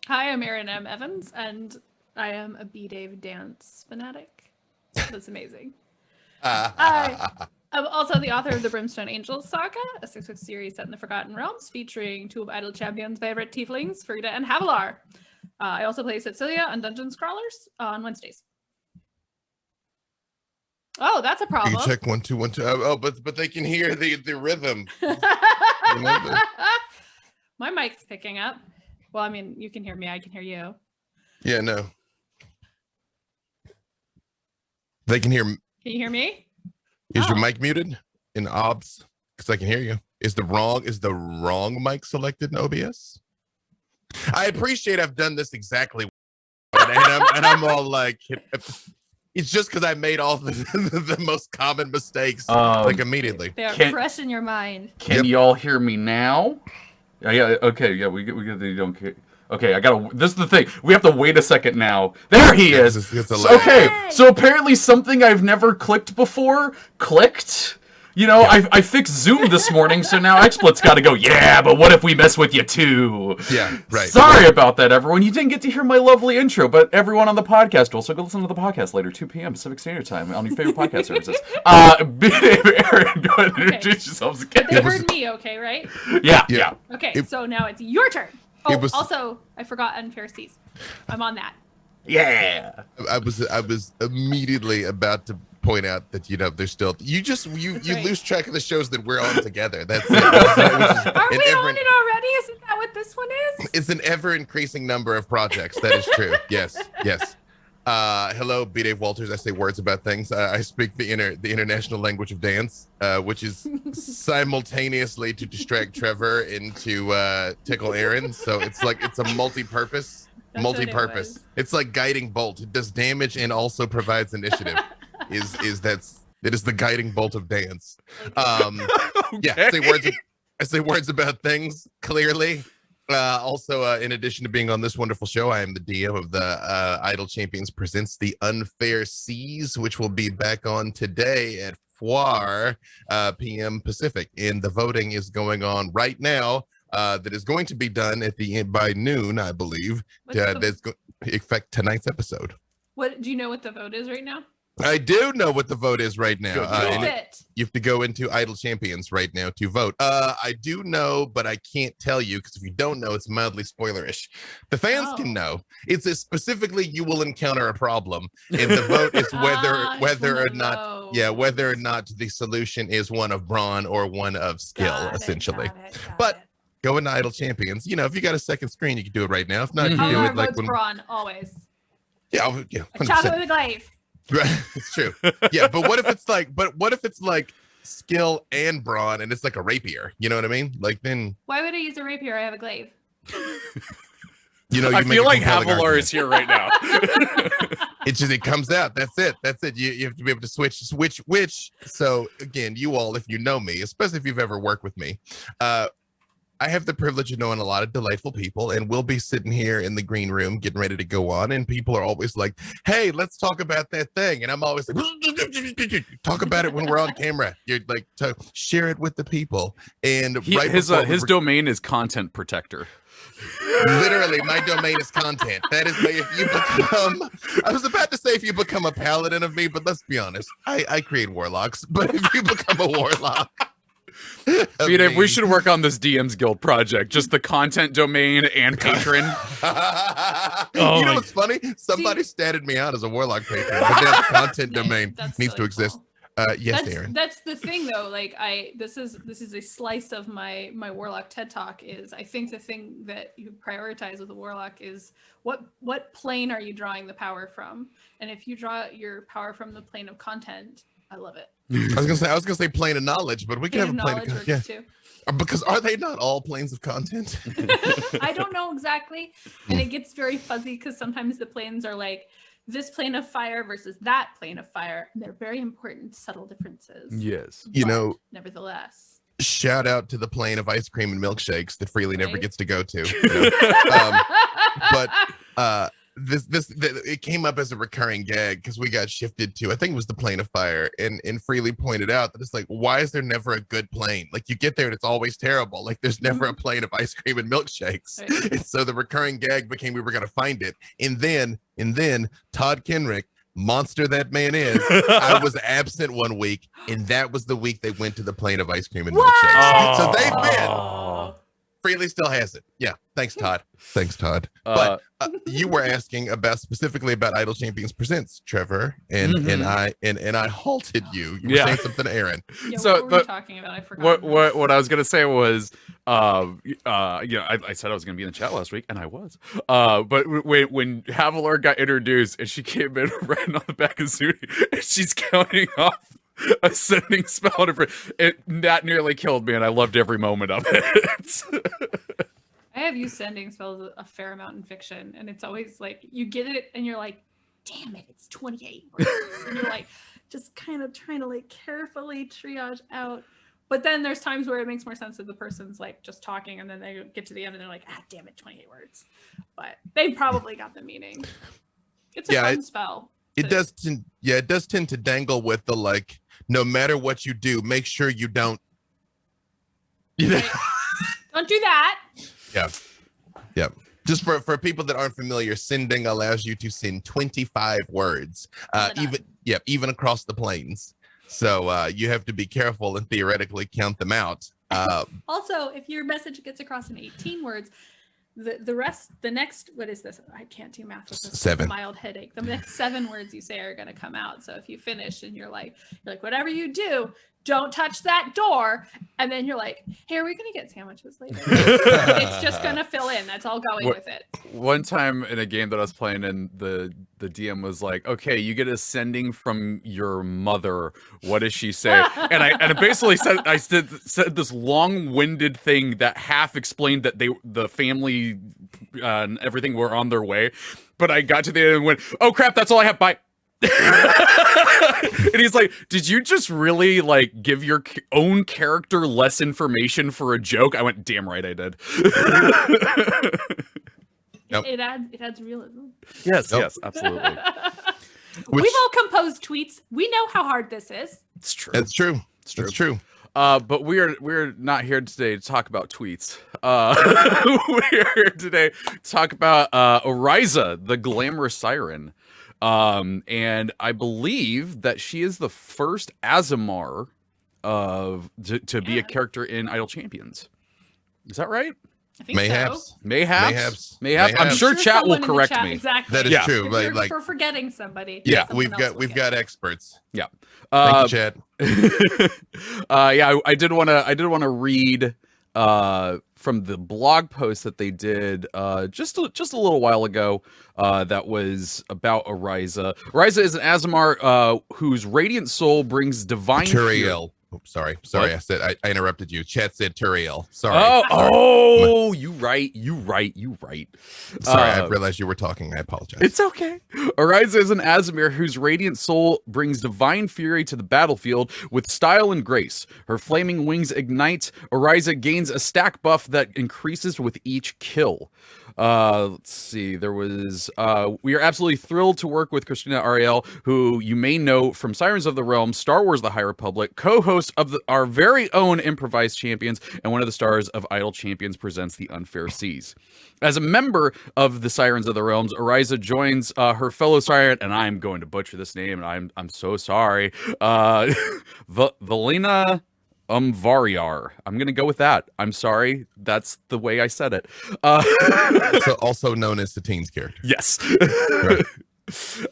Hi, I'm Erin M. Evans, and I am a B-Dave dance fanatic. That's amazing. I'm also the author of the Brimstone Angels Saga, a 6-book series set in the Forgotten Realms, featuring two of Idle Champion's favorite tieflings, Frida and Havilar. I also play Cecilia on Dungeon Scrawlers on Wednesdays. Oh, that's a problem. You check 1 2 1 2. Oh, but they can hear the rhythm. My mic's picking up. Well, I mean, you can hear me. I can hear you. Yeah, no. They can hear. Can you hear me? Is your mic muted in OBS? Because I can hear you. Is the wrong mic selected in OBS? I appreciate I've done this exactly, and I'm all like, it's just because I made all the most common mistakes like immediately. They're fresh in your mind. Can y'all hear me now? Yeah. Okay. Yeah. We get. You don't care. Okay. This is the thing. We have to wait a second now. There he is. Okay. So apparently something I've never clicked before clicked. You know, yeah. I fixed Zoom this morning, so now XSplit's got to go, yeah, but what if we mess with you too? Yeah, right. Sorry about that, everyone. You didn't get to hear my lovely intro, but everyone on the podcast will, so go listen to the podcast later, 2 p.m. Pacific Standard Time on your favorite podcast services. Erin, go ahead and introduce yourselves again. But they heard me okay, right? Yeah. Okay, so now it's your turn. Oh, also, I forgot Unfair Seas. I'm on that. Yeah. I was immediately about to point out that there's still you lose track of the shows that we're on together. That's it. Are we on it already? Isn't that what this one is? It's an ever increasing number of projects. That is true. Yes. Hello, B. Dave Walters. I say words about things. I speak the international language of dance, which is simultaneously to distract Treavor and to tickle Aaron. So it's a multi-purpose. It's like guiding bolt. It does damage and also provides initiative. It is the guiding bolt of dance. Okay. Yeah, I say words about things clearly. Also, in addition to being on this wonderful show, I am the DM of the Idle Champions Presents the Unfair Seas, which will be back on today at 4 p.m. Pacific, and the voting is going on right now. That is going to be done by noon, I believe. That's going to affect tonight's episode. What do you know? What the vote is right now? I do know what the vote is right now. You have to go into Idle Champions right now to vote. I do know, but I can't tell you because if you don't know, it's mildly spoilerish. The fans can know. It's specifically you will encounter a problem, and the vote is whether or not the solution is one of brawn or one of skill, essentially. But go into Idle Champions. If you got a second screen, you can do it right now. If not, you can do it like when brawn always. Yeah, 100%. Chocolate with a glaive. Right, it's true. Yeah, but what if it's like skill and brawn and it's like a rapier? You know what I mean? Like then. Why would I use a rapier? I have a glaive. I feel like Havilar is here right now. It comes out. That's it. You have to be able to switch. Which. So again, you all, if you know me, especially if you've ever worked with me, I have the privilege of knowing a lot of delightful people, and we'll be sitting here in the green room getting ready to go on, and people are always like, hey, let's talk about that thing. And I'm always like, talk about it when we're on camera. You're like, to share it with the people. And his domain is content protector. Literally, my domain is content. That is, if you become, I was about to say if you become a paladin of me, but let's be honest, I create warlocks. But if you become a warlock, B-Dave, we should work on this DM's Guild project. Just the content domain and patron. You know what's funny? Somebody statted me out as a warlock patron, but the content domain needs to exist. Yes, Aaron. That's the thing, though. Like, this is a slice of my warlock TED talk. Is I think the thing that you prioritize with a warlock is what plane are you drawing the power from, and if you draw your power from the plane of content, I love it. I was gonna say plane of knowledge, but we can have a plane of content. Yeah. Because are they not all planes of content? I don't know exactly, and it gets very fuzzy because sometimes the planes are like this plane of fire versus that plane of fire. And they're very important, subtle differences. Yes, nevertheless. Shout out to the plane of ice cream and milkshakes that Freely never gets to go to. it came up as a recurring gag because we got shifted to, I think it was the Plane of Fire, and Freely pointed out that it's like, why is there never a good plane? Like, you get there and it's always terrible. Like, there's never a plane of ice cream and milkshakes. Right. And so the recurring gag became we were going to find it. And then Todd Kenrick, monster that man is, I was absent one week, and that was the week they went to the plane of ice cream and milkshakes. So they've been. Freely still has it. Yeah. Thanks, Todd. But you were asking specifically about Idle Champions Presents, Trevor, and I halted you. You were saying something to Aaron. Yeah, so what were we talking about? I forgot. What I was gonna say was, I said I was gonna be in the chat last week, and I was. But when Havilar got introduced and she came in right on the back of Zuni, and she's counting off a sending spell, that nearly killed me, and I loved every moment of it. I have used sending spells a fair amount in fiction, and it's always like you get it and you're like, damn it, it's 28 words. And you're like just kind of trying to like carefully triage out. But then there's times where it makes more sense that the person's like just talking, and then they get to the end and they're like, damn it, 28 words. But they probably got the meaning. It's a fun spell. It does tend to dangle with the like, no matter what you do, make sure you don't. Right. Don't do that. Yeah. Just for people that aren't familiar, sending allows you to send 25 words, even across the planes. So you have to be careful and theoretically count them out. Also, if your message gets across in 18 words, the next, what is this? I can't do math with this. 7. Mild headache. The next 7 words you say are going to come out. So if you finish and you're like, whatever you do, don't touch that door. And then you're like, hey, are we going to get sandwiches later? It's just going to fill in. That's all going with it. One time in a game that I was playing, and the DM was like, okay, you get a sending from your mother. What does she say? And I basically said this long-winded thing that half explained that the family and everything were on their way. But I got to the end and went, oh crap, that's all I have. Bye. And he's like, did you just really like give your own character less information for a joke? I went, damn right I did. Nope. It adds realism. Yes, absolutely. We've all composed tweets. We know how hard this is. It's true. It's true. But we're not here today to talk about tweets. We're here today to talk about Ariza, the Glamorous Siren. And I believe that she is the first Aasimar to be a character in Idle Champions. Is that right? I think so. Mayhaps. I'm sure chat will correct me. Exactly. That is true. Like for forgetting somebody. Yeah, we've got experts. Yeah. Thank you, chat. I did want to read from the blog post that they did just a little while ago that was about Ariza. Ariza is an Aasimar whose radiant soul brings divine Turiel. Oh, sorry. What? I interrupted you. Chat said Turiel. Sorry. Oh, you right. Sorry, I realized you were talking. I apologize. It's okay. Ariza is an Aasimar whose radiant soul brings divine fury to the battlefield with style and grace. Her flaming wings ignite. Ariza gains a stack buff that increases with each kill. Let's see. There was. We are absolutely thrilled to work with Christina Ariel, who you may know from Sirens of the Realm, Star Wars: The High Republic, co-host of our very own Improvised Champions, and one of the stars of Idle Champions Presents: The Unfair Seas. As a member of the Sirens of the Realms, Ariza joins her fellow Siren, and I'm going to butcher this name, and I'm so sorry. Valina Variar. I'm gonna go with that. I'm sorry. That's the way I said it. So also known as Satine's character. Yes. Right.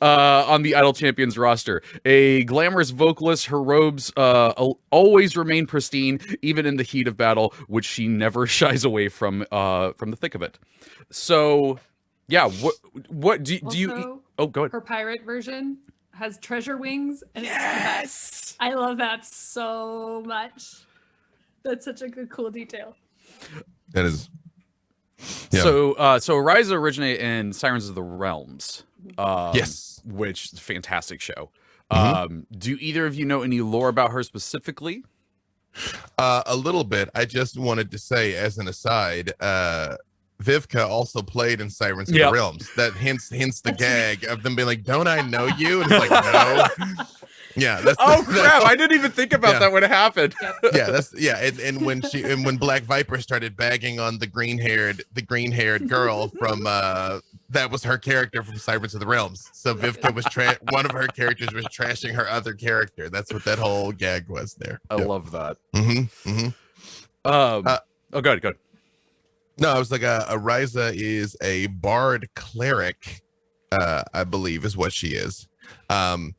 On the Idle Champions roster, a glamorous vocalist. Her robes always remain pristine, even in the heat of battle, which she never shies away from the thick of it. So, yeah. What do you? Oh, go ahead. Her pirate version has treasure wings, and it's the best. I love that so much. That's such a cool detail. That is. Yeah. So Ariza originated in Sirens of the Realms. Yes. Which is a fantastic show. Mm-hmm. Do either of you know any lore about her specifically? A little bit. I just wanted to say, as an aside, Vivka also played in Sirens of the Realms. That hence the gag of them being like, "Don't I know you?" And it's like, "No." Yeah. Crap! I didn't even think about that when it happened. And when Black Viper started bagging on the green haired girl from that was her character from Sirens of the Realms. So Vivka was one of her characters was trashing her other character. That's what that whole gag was there. I love that. Oh, go ahead. No, I was like, Ariza is a bard cleric, I believe is what she is. I mean,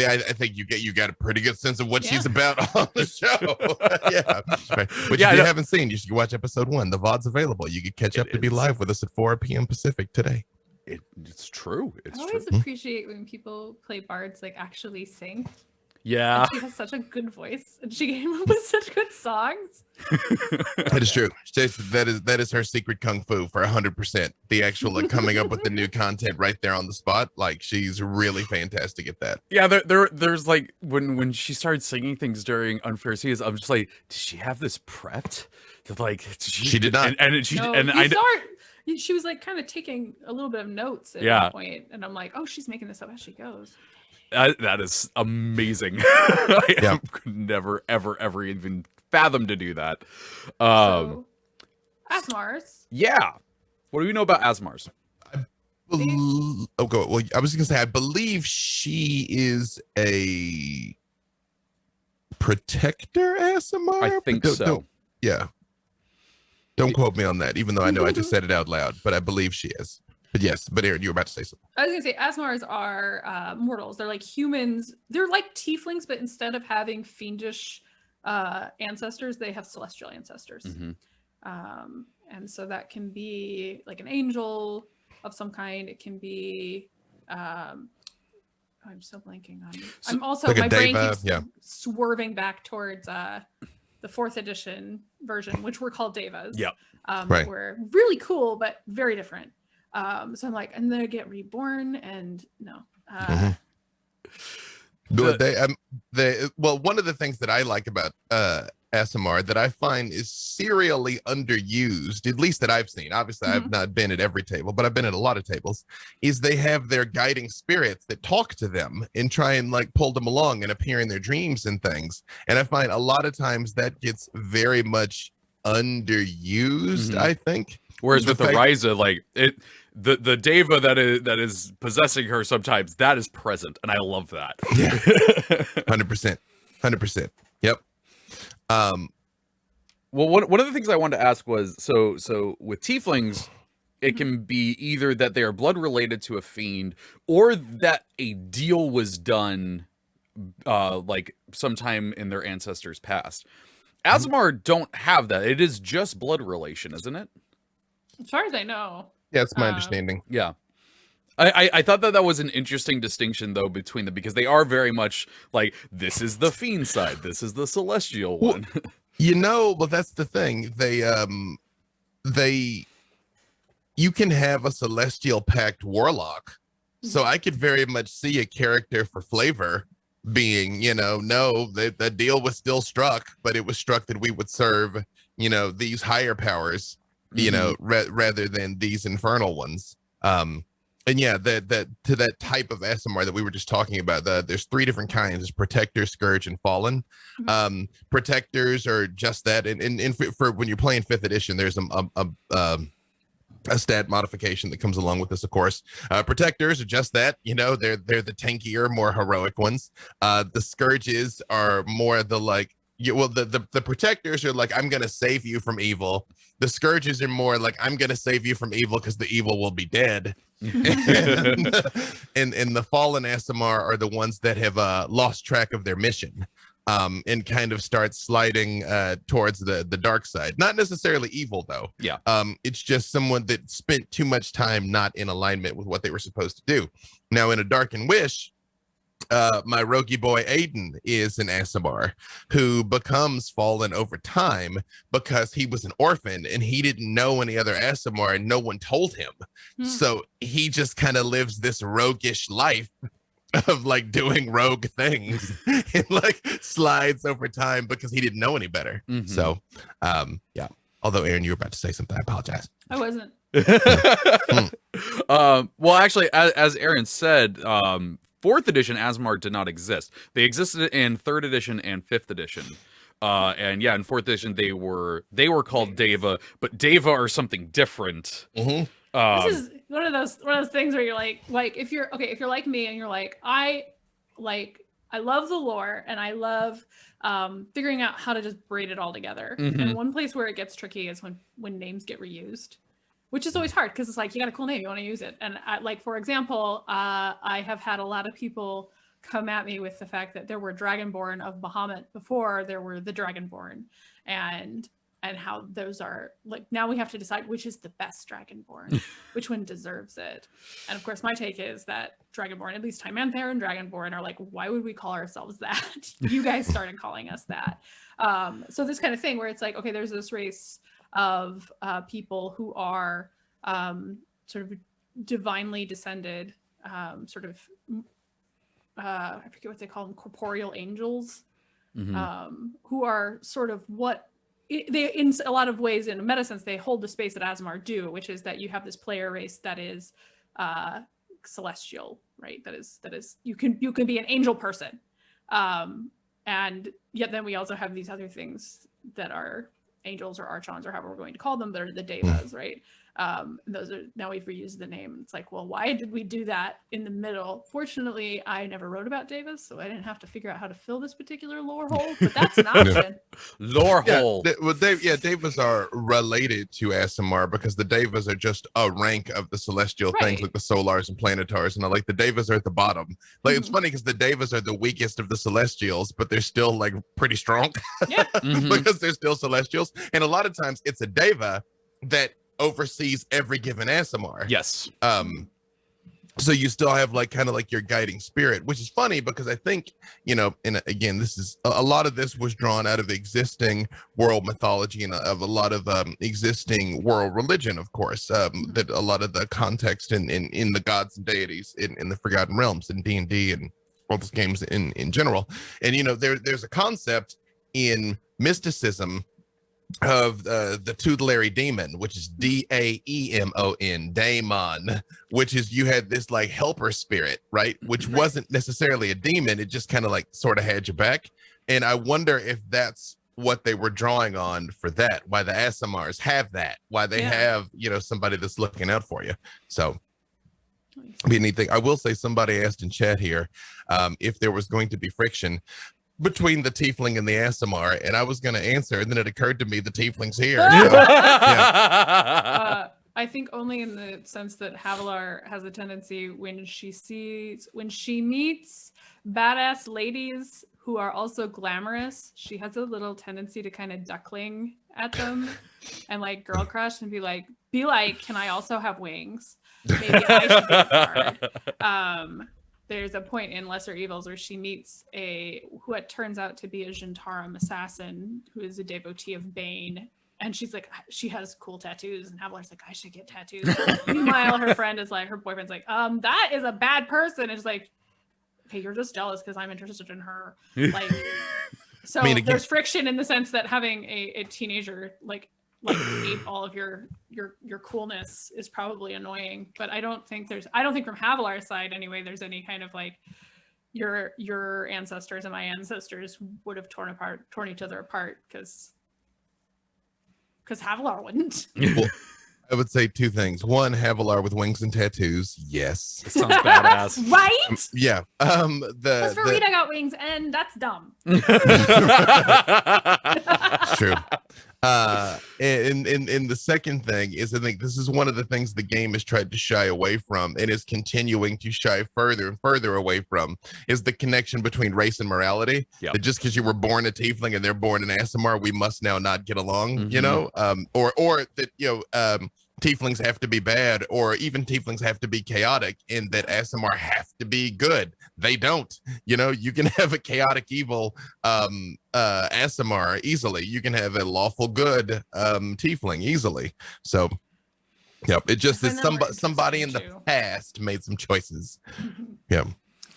I think you got a pretty good sense of what she's about on the show. Right. Which if you haven't seen, you should watch episode 1. The VOD's available. You can catch up to be live with us at 4 p.m. Pacific today. It's true. I always appreciate when people play bards like actually sing. Yeah. And she has such a good voice, and she came up with such good songs. That is true. That is her secret kung fu for 100%. The actual like coming up with the new content right there on the spot. Like she's really fantastic at that. Yeah, there's like when she started singing things during Unfair Seas, I'm just like, did she have this prepped? She did not. She was like kind of taking a little bit of notes at one point, and I'm like, oh, she's making this up as she goes. That is amazing. I could never, ever even fathom to do that. Aasimars. Yeah. What do we know about Aasimars? Well, I was going to say, I believe she is a protector Aasimar. I think so. Don't quote me on that, even though I know I just said it out loud, but I believe she is. But yes, Aaron, you were about to say something. I was going to say, Aasimars are mortals. They're like humans. They're like tieflings, but instead of having fiendish ancestors, they have celestial ancestors. And so that can be like an angel of some kind. It can be... I'm still blanking on it. I'm also... Like my brain Deva, keeps swerving back towards the 4th edition version, which were called Devas. Were really cool, but very different. So I'm like, and then I get reborn, and no. One of the things that I like about Aasimar that I find is serially underused, at least that I've seen. Obviously, I've not been at every table, but I've been at a lot of tables. Is they have their guiding spirits that talk to them and try and like pull them along and appear in their dreams and things. And I find a lot of times that gets very much underused. I think. Whereas with Ariza, like the Deva that is possessing her sometimes, that is present, and I love that. 100%. Yep. Well, one of the things I wanted to ask was so with tieflings, it can be either that they are blood related to a fiend, or that a deal was done, like sometime in their ancestors' past. Aasimar don't have that. It is just blood relation, isn't it? As far as I know. Yeah, that's my understanding. Yeah. I thought that was an interesting distinction, though, between them, because they are very much like, this is the fiend side, this is the celestial one. That's the thing. You can have a celestial pact warlock. So I could very much see a character for flavor being, the deal was still struck, but it was struck that we would serve, these higher powers, rather than these infernal ones. And yeah, that to that type of Aasimar that we were just talking about, there's 3 different kinds: there's Protector, Scourge, and Fallen. Protectors are just that, and for when you're playing 5th edition, there's a stat modification that comes along with this, of course. Protectors are just that, they're the tankier, more heroic ones. The Scourges are more the like, the Protectors are like, I'm gonna save you from evil. The Scourges are more like, I'm gonna save you from evil because the evil will be dead. and the Fallen Aasimar are the ones that have lost track of their mission, and kind of start sliding towards the dark side. Not necessarily evil, though. Yeah. It's just someone that spent too much time not in alignment with what they were supposed to do. Now, in a Darkened Wish, my roguey boy Aiden is an Aasimar who becomes Fallen over time because he was an orphan and he didn't know any other Aasimar and no one told him. So he just kind of lives this roguish life of like doing rogue things and like slides over time because he didn't know any better. So yeah. Although Aaron, you were about to say something. I apologize. I wasn't. Well, actually, as Aaron said, 4th edition Aasimar did not exist. They existed in 3rd edition and 5th edition. And yeah, in 4th edition they were called Deva, but Deva are something different. This is one of those things where you're like if you're like me and you're like I love the lore and I love figuring out how to just braid it all together. And one place where it gets tricky is when names get reused, which is always hard because it's like you got a cool name, you want to use it. And for example, I have had a lot of people come at me with the fact that there were Dragonborn of Bahamut before there were the Dragonborn, and how those are like, now we have to decide which is the best Dragonborn, which one deserves it. And of course my take is that Dragonborn, at least Time Anther and Dragonborn, are like, why would we call ourselves that? You guys started calling us that. So this kind of thing where it's like, okay, there's this race of people who are sort of divinely descended, sort of I forget what they call them, corporeal angels, who are sort of what they, in a lot of ways, in a meta sense, they hold the space that Aasimar do, which is that you have this player race that is celestial, right? That is you can be an angel person, and yet then we also have these other things that are angels or archons or however we're going to call them, that are the devas, right? Those are, now we've reused the name. It's like, well, why did we do that in the middle? Fortunately, I never wrote about devas, so I didn't have to figure out how to fill this particular lore hole, but that's an option. Lore hole. Devas are related to Aasimar because the devas are just a rank of the celestial things, like the solars and planetars, and like the devas are at the bottom. Like it's funny because the devas are the weakest of the celestials, but they're still like pretty strong. Yeah. Because they're still celestials, and a lot of times it's a deva that oversees every given Aasimar. Yes. So you still have like kind of like your guiding spirit, which is funny because I think, you know, and again, this is a lot of this was drawn out of existing world mythology and of a lot of existing world religion, of course, that a lot of the context in the gods and deities in the Forgotten Realms and D&D and all those games in general. And, you know, there's a concept in mysticism of the tutelary demon, which is Daemon, daemon, which is you had this like helper spirit, right, which wasn't necessarily a demon, it just kind of like sort of had your back. And I wonder if that's what they were drawing on for that, why the Aasimars have that, why they have, you know, somebody that's looking out for you. So be a neat thing. I will say, somebody asked in chat here if there was going to be friction between the tiefling and the Aasimar, and I was going to answer, and then it occurred to me the tiefling's here. So, yeah. I think only in the sense that Havilar has a tendency when she meets badass ladies who are also glamorous, she has a little tendency to kind of duckling at them and like girl crush and be like, can I also have wings? Maybe I should be a card. There's a point in Lesser Evils where she meets who it turns out to be a Zhentarim assassin who is a devotee of Bane. And she's like, she has cool tattoos. And Havilar's like, I should get tattoos. Meanwhile, her boyfriend's like, that is a bad person. And it's like, okay, you're just jealous because I'm interested in her. Like, so I mean, there's friction in the sense that having a teenager like ape all of your coolness is probably annoying, but I don't think from Havilar's side anyway there's any kind of like your ancestors and my ancestors would have torn each other apart because Havilar wouldn't. Well, I would say two things. One, Havilar with wings and tattoos. Yes. That sounds badass. Right? Yeah. Because Rita got wings and that's dumb. True. And the second thing is, I think this is one of the things the game has tried to shy away from and is continuing to shy further and further away from, is the connection between race and morality. Yep. That just because you were born a tiefling and they're born an Aasimar, we must now not get along, you know, or that, you know, tieflings have to be bad, or even tieflings have to be chaotic, and that Aasimar have to be good. They don't. You know, you can have a chaotic evil Aasimar easily. You can have a lawful good tiefling easily. So, yep, it just is somebody in the past made some choices. Yeah.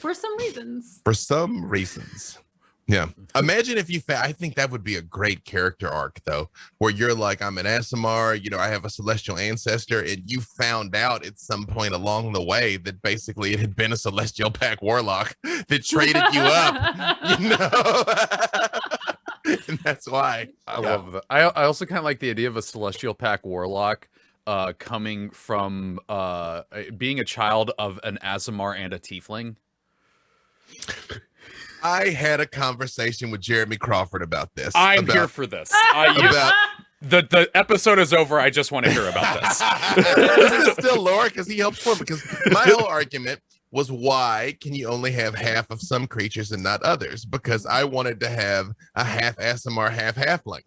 For some reasons. For some reasons. Yeah. Imagine if you I think that would be a great character arc, though, where you're like, I'm an Aasimar, you know, I have a celestial ancestor, and you found out at some point along the way that basically it had been a celestial pack warlock that traded you up, you know? And that's why. I love that. I also kind of like the idea of a celestial pack warlock coming from being a child of an Aasimar and a tiefling. I had a conversation with Jeremy Crawford about this. I'm here for this. The episode is over. I just want to hear about this. This is still lore because he helps form. Because my whole argument was, why can you only have half of some creatures and not others? Because I wanted to have a half Aasimar, half halfling.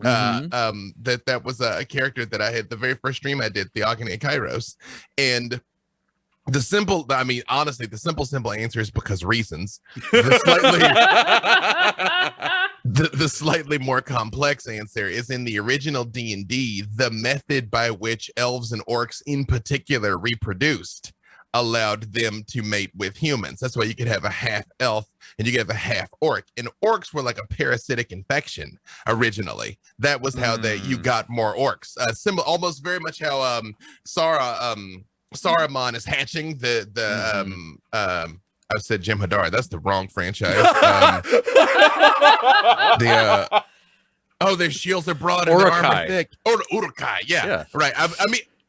That was a character that I had the very first stream I did, Theogony and Kairos, and honestly, the simple answer is because reasons. The slightly more complex answer is, in the original D&D, the method by which elves and orcs in particular reproduced allowed them to mate with humans. That's why you could have a half elf and you could have a half orc. And orcs were like a parasitic infection originally. That was how you got more orcs. Almost very much how Saruman is hatching I said Jim Hadar. That's the wrong franchise. Their shields are broad and their armor thick. Urukai, yeah. Right.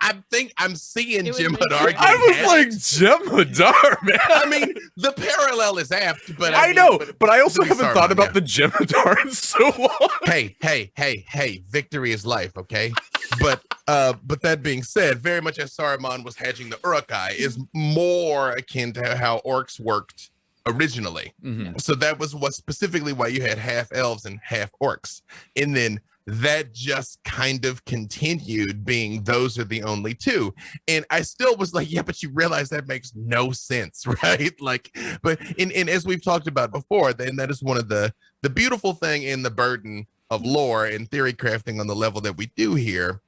I think I'm seeing Jim Hadar. I was like, Jim Hadar, man. I mean, the parallel is apt, but I know, but I also haven't thought about the Jim Hadar in so long. Hey, victory is life, okay? But that being said, very much as Saruman was hatching the Urukai is more akin to how orcs worked originally. So that was specifically why you had half elves and half orcs. And then that just kind of continued being those are the only two. And I still was like, yeah, but you realize that makes no sense, right? Like, but and as we've talked about before, then that is one of the beautiful thing in the burden of lore and theory crafting on the level that we do here.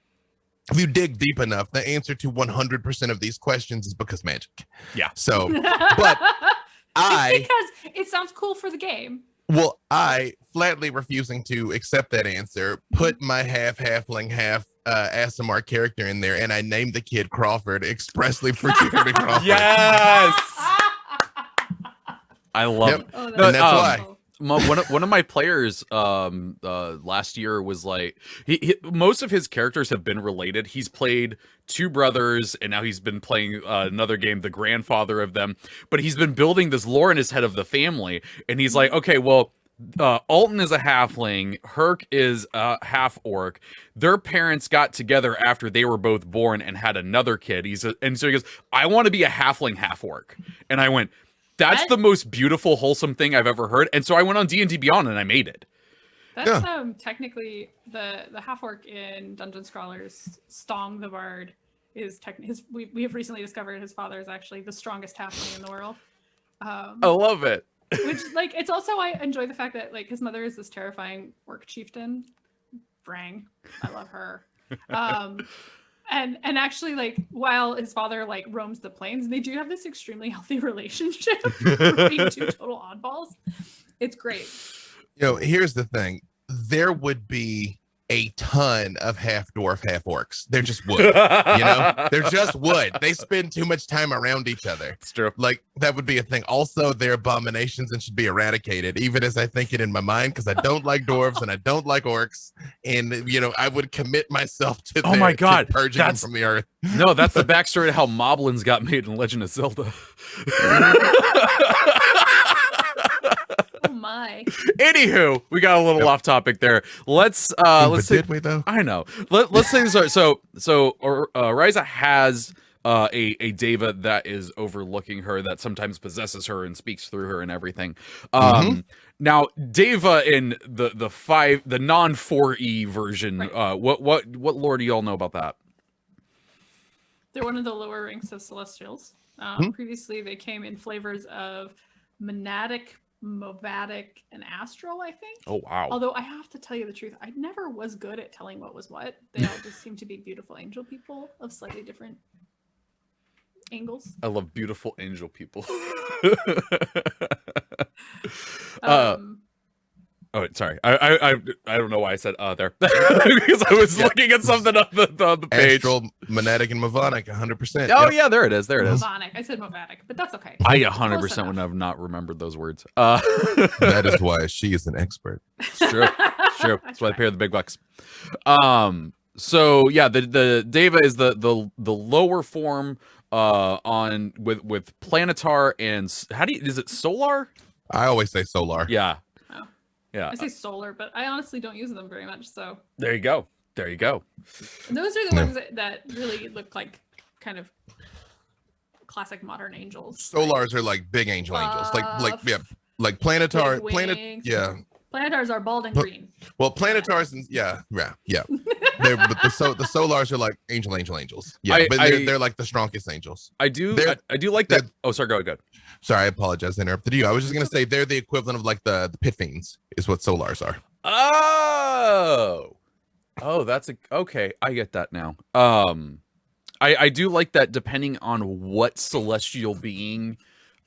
If you dig deep enough, the answer to 100% of these questions is because magic. Yeah. So, but it's because it sounds cool for the game. Well, I, flatly refusing to accept that answer, put my half halfling, half Aasimar character in there, and I named the kid Crawford expressly for Jeremy Crawford. Yes! I love it. Oh, and that's why. One of my players last year was like, most of his characters have been related. He's played two brothers, and now he's been playing another game, the grandfather of them. But he's been building this lore in his head of the family, and he's like, okay, well, Alton is a halfling, Herc is a half orc. Their parents got together after they were both born and had another kid. And so he goes, I want to be a halfling half orc. And I went, that's the most beautiful, wholesome thing I've ever heard. And so I went on D&D Beyond and I made it. That's technically the half orc in Dungeon Scrawlers. Stong the Bard is we have recently discovered his father is actually the strongest halfling in the world. I love it. Which, like, it's also, I enjoy the fact that, like, his mother is this terrifying orc chieftain, Vrang. I love her. And actually, like, while his father, like, roams the plains, they do have this extremely healthy relationship for being two total oddballs. It's great. You know, here's the thing. There would be a ton of half dwarf, half orcs. There just would. You know? There just would. They spend too much time around each other. It's true. Like, that would be a thing. Also, they're abominations and should be eradicated, even as I think it in my mind, because I don't like dwarves and I don't like orcs. And, you know, I would commit myself to to purging them from the earth. No, that's the backstory to how moblins got made in Legend of Zelda. Oh my. Anywho, we got a little off topic there. Let's did we though? I know. Let's say this. So Ariza has a deva that is overlooking her, that sometimes possesses her and speaks through her and everything. Now deva in the non 4E version, what lore do y'all know about that? They're one of the lower ranks of celestials. Previously, they came in flavors of monadic, Movatic, and Astral, I think. Oh, wow. Although I have to tell you the truth, I never was good at telling what was what. They all just seem to be beautiful angel people of slightly different angles. I love beautiful angel people. Oh, sorry. I don't know why I said there because I was looking at something on the page. Astral, Monadic, and Mavonic, 100%. Oh yeah, there it is. There it is. Mavonic. I said Mavonic, but that's okay. I 100% would have not remembered those words. That is why she is an expert. It's true. It's true. That's why I pay her the big bucks. So yeah, the Deva is the lower form on with Planetar and is it Solar? I always say Solar. Yeah. Oh. Yeah. I say solar, but I honestly don't use them very much. So there you go. There you go. And those are the ones that really look like kind of classic modern angels. Solars are like big angels, like Planetar. Planetars are bald and green. Well, Planetars and yeah. But the Solars are like angels. Yeah, they're like the strongest angels. I do like that. Oh, sorry, go ahead. Sorry, I apologize. I interrupted you. I was just gonna say they're the equivalent of like the pit fiends is what Solars are. Oh, that's okay. I get that now. I do like that depending on what celestial being,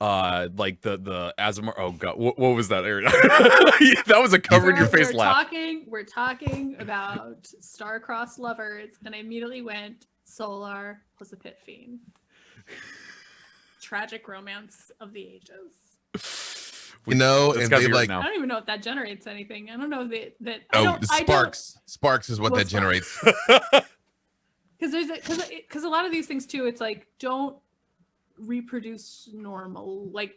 like the Aasimar. Oh god, what was that, Aaron? That was a cover in your face laugh. We're talking about star-crossed lovers, and I immediately went Solar plus a pit fiend. Tragic romance of the ages. And they like. I don't even know if that generates anything. I don't know that. Sparks is what that generates. Because a lot of these things too, it's like don't reproduce normal, like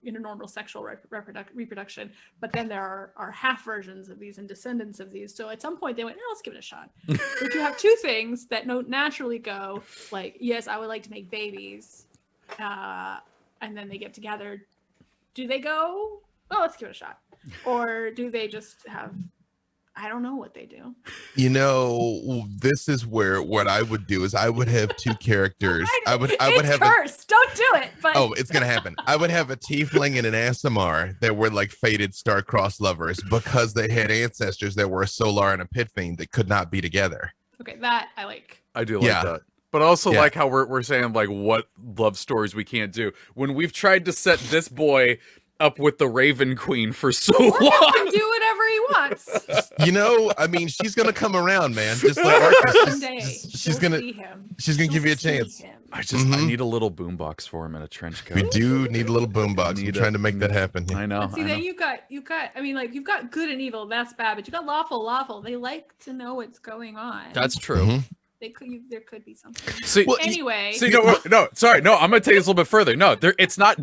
in a normal sexual reproduction. But then there are half versions of these and descendants of these. So at some point they went, let's give it a shot. But you have two things that don't naturally go like, yes, I would like to make babies. And then they get together. Do they go, let's give it a shot? Or do they just have, I don't know what they do. This is where what I would do is I would have two characters. I would have cursed. Don't do it. But it's gonna happen. I would have a tiefling and an Aasimar that were like fated star-crossed lovers because they had ancestors that were a Solar and a pit fiend that could not be together. Okay, that I like. I do like that. But also like how we're saying like what love stories we can't do when we've tried to set this boy up with the Raven Queen for so long. Can do whatever he wants. She's gonna come around, man. Just like Arcus. She's gonna give you a chance. I need a little boombox for him in a trench coat. We do need a little boombox. We're trying to make that happen. I know. But see, then you've got. I mean, like you've got good and evil. That's bad. But you got lawful. They like to know what's going on. That's true. Mm-hmm. There could be something. Anyway. Sorry. No, I'm gonna take this a little bit further. No, it's not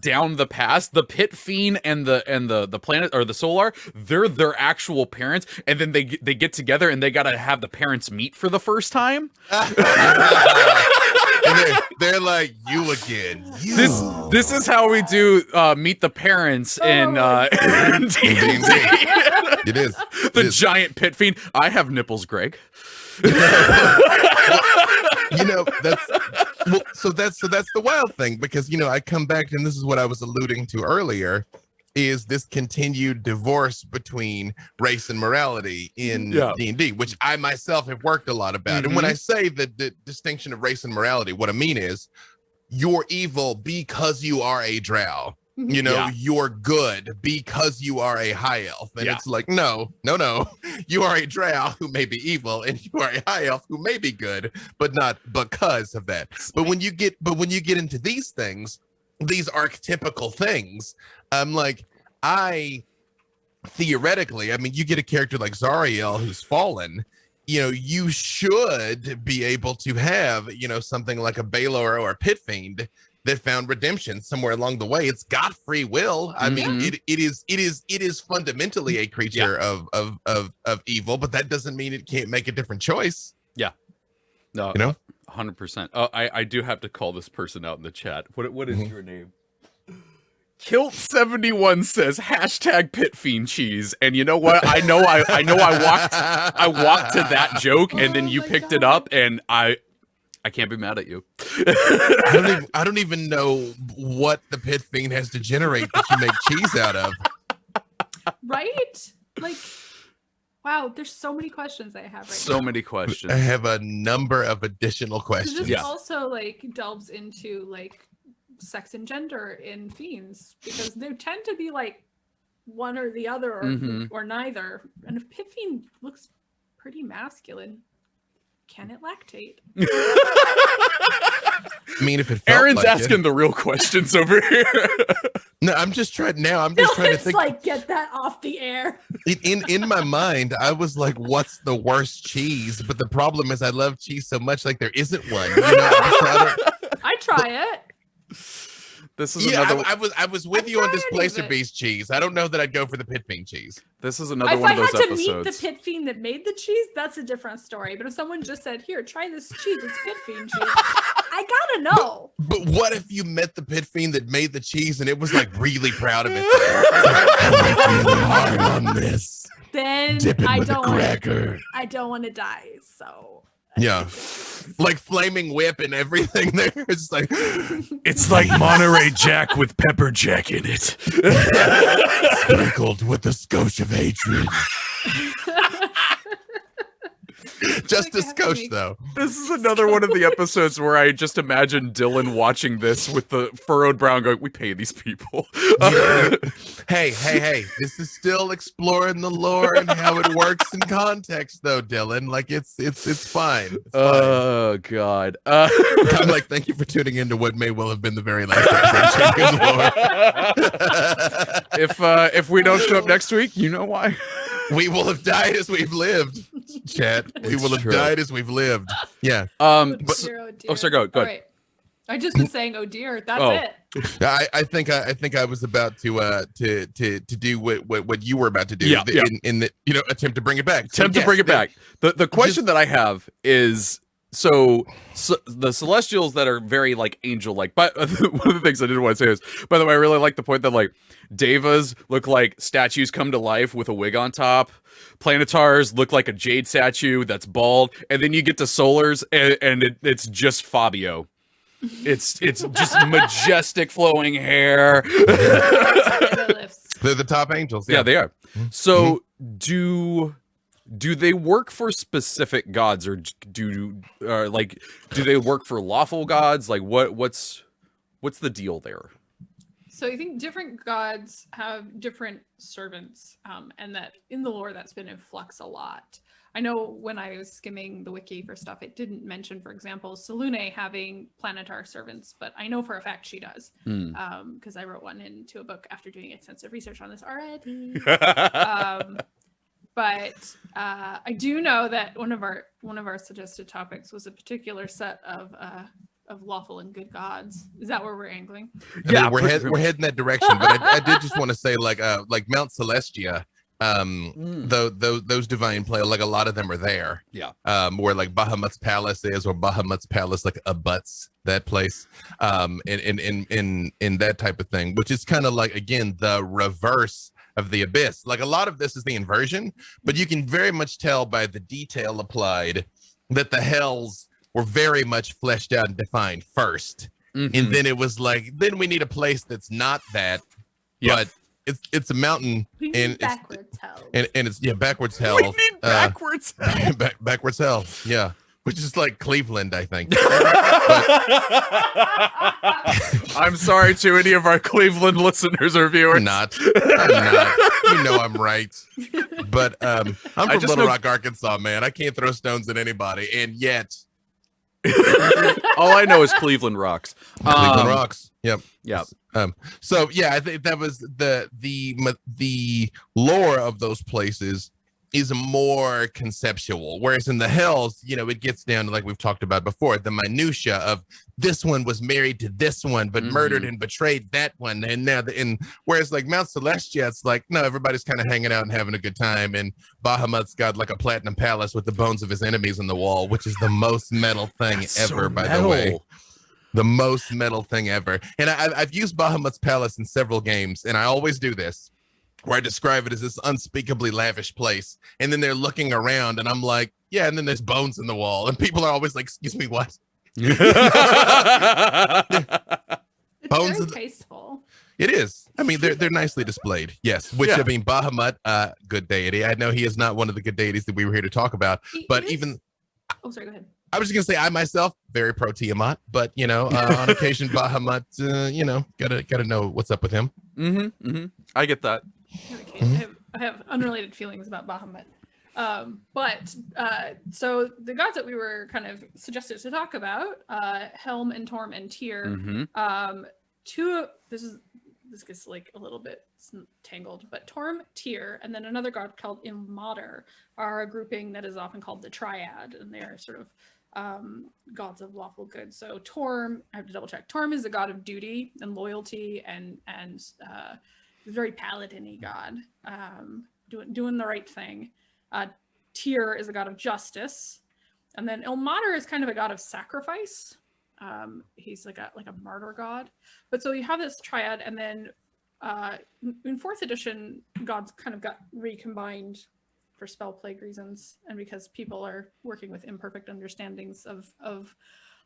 down the past. The pit fiend and the planet or the Solar, they're their actual parents, and then they get together and they gotta have the parents meet for the first time. And they're like, you again. You. This is how we do meet the parents in D&D. It is. The giant pit fiend. I have nipples, Greg. That's the wild thing because I come back and this is what I was alluding to earlier is this continued divorce between race and morality in D&D, which I myself have worked a lot about. And when I say the distinction of race and morality, what I mean is you're evil because you are a drow. You're good because you are a high elf. And it's like, no. You are a drow who may be evil and you are a high elf who may be good, but not because of that. But when you get into these things, these archetypical things, theoretically, you get a character like Zariel who's fallen, you should be able to have, something like a Baelor or a pit fiend that found redemption somewhere along the way. It's got free will. I mean, it is fundamentally a creature of evil, but that doesn't mean it can't make a different choice. Yeah. No, 100%. Oh, I do have to call this person out in the chat. What is your name? Kilt71 says #pitfiendcheese, and you know what? I walked to that joke, and then you picked it up, and I can't be mad at you. I don't even know what the pit fiend has to generate that you make cheese out of. Right? Like, Wow, there's so many questions I have right now. So many questions. I have a number of additional questions. This also like delves into like sex and gender in fiends, because they tend to be like one or the other or neither. And if pit fiend looks pretty masculine, can it lactate? I mean, if it felt Aaron's like asking the real questions over here. No, I'm just trying to think. Like, get that off the air. In my mind, I was like, what's the worst cheese? But the problem is I love cheese so much, like there isn't one. You know? I try it. This is another. I was with you on Displacer Beast cheese. I don't know that I'd go for the pit fiend cheese. This is another one of those episodes. If I had to meet the pit fiend that made the cheese, that's a different story. But if someone just said, "Here, try this cheese. It's pit fiend cheese," I gotta know. But what if you met the pit fiend that made the cheese and it was like really proud of it? I'm really hard on this. Then I don't want to die. So. Yeah, like flaming whip and everything there. It's like Monterey Jack with pepper jack in it. Sprinkled with the skosh of hatred. Just a skosh, though. This is another one of the episodes where I just imagine Dylan watching this with the furrowed brow going, we pay these people. Hey. This is still exploring the lore and how it works in context, though, Dylan. Like, it's fine. It's fine. Oh, God. I'm like, thank you for tuning into what may well have been the very last episode of Jenkins lore. If we don't show up next week, you know why. We will have died as we've lived, chat. We will have died as we've lived. Yeah. Oh, dear. Oh, sorry, go ahead. Right. I just been saying, oh dear, that's it. I think I was about to do what you were about to do in the attempt to bring it back. To bring it back. The question that I have is so the Celestials that are very like angel-like, but one of the things I didn't want to say is, by the way, I really like the point that like Devas look like statues come to life with a wig on top. Planetars look like a jade statue that's bald, and then you get to Solars and it's just Fabio. It's just majestic flowing hair. They're the top angels. Yeah, they are. So do they work for specific gods, or do they work for lawful gods? Like what's the deal there? So I think different gods have different servants, and that in the lore that's been in flux a lot. I know when I was skimming the wiki for stuff, it didn't mention, for example, Selune having planetar servants, but I know for a fact she does, because I wrote one into a book after doing extensive research on this already. But I do know that one of our suggested topics was a particular set of lawful and good gods. Is that where we're angling? Yeah, we're heading that direction. But I did just want to say, like Mount Celestia, those divine play, like a lot of them are there. Yeah. Where like Bahamut's palace is, or Bahamut's palace like abuts that place, in that type of thing, which is kind of like, again, the reverse of the abyss. Like a lot of this is the inversion, but you can very much tell by the detail applied that the hells were very much fleshed out and defined first. And then it was like, then we need a place that's not that, but it's a mountain, and backwards hell. And it's backwards hell. We need backwards hell. Backwards hell. Yeah. Which is like Cleveland, I think. I'm sorry to any of our Cleveland listeners or viewers. I'm not. You know I'm right. But I'm from Little Rock, Arkansas, man. I can't throw stones at anybody, and yet. All I know is Cleveland rocks. Cleveland rocks. Yep. Yeah. So yeah, I think that was the lore of those places is more conceptual, whereas in the hells, it gets down to, like we've talked about before, the minutia of this one was married to this one, but murdered and betrayed that one, and now whereas like Mount Celestia, it's like, no, everybody's kind of hanging out and having a good time, and Bahamut's got like a platinum palace with the bones of his enemies on the wall, which is the most metal thing ever, by the way. The most metal thing ever. And I've used Bahamut's palace in several games, and I always do this, where I describe it as this unspeakably lavish place. And then they're looking around, and I'm like, yeah, and then there's bones in the wall. And people are always like, excuse me, what? It's Bones very tasteful. It is. I mean, they're nicely displayed. Yes. Which I mean, Bahamut, good deity. I know he is not one of the good deities that we were here to talk about, but even. Oh, sorry. Go ahead. I was just gonna say, I myself very pro Tiamat, but on occasion Bahamut, gotta know what's up with him. I get that. I have unrelated feelings about Bahamut. So the gods that we were kind of suggested to talk about, Helm and Torm and Tyr, this gets like a little bit tangled, but Torm, Tyr, and then another god called Ilmater are a grouping that is often called the Triad, and they are sort of gods of lawful good. So Torm, I have to double check. Torm is the god of duty and loyalty, and very paladin-y god, doing the right thing. Tyr is a god of justice, and then Ilmater is kind of a god of sacrifice. He's like a martyr god. But so you have this triad, and then in 4th edition, gods kind of got recombined for spell plague reasons, and because people are working with imperfect understandings of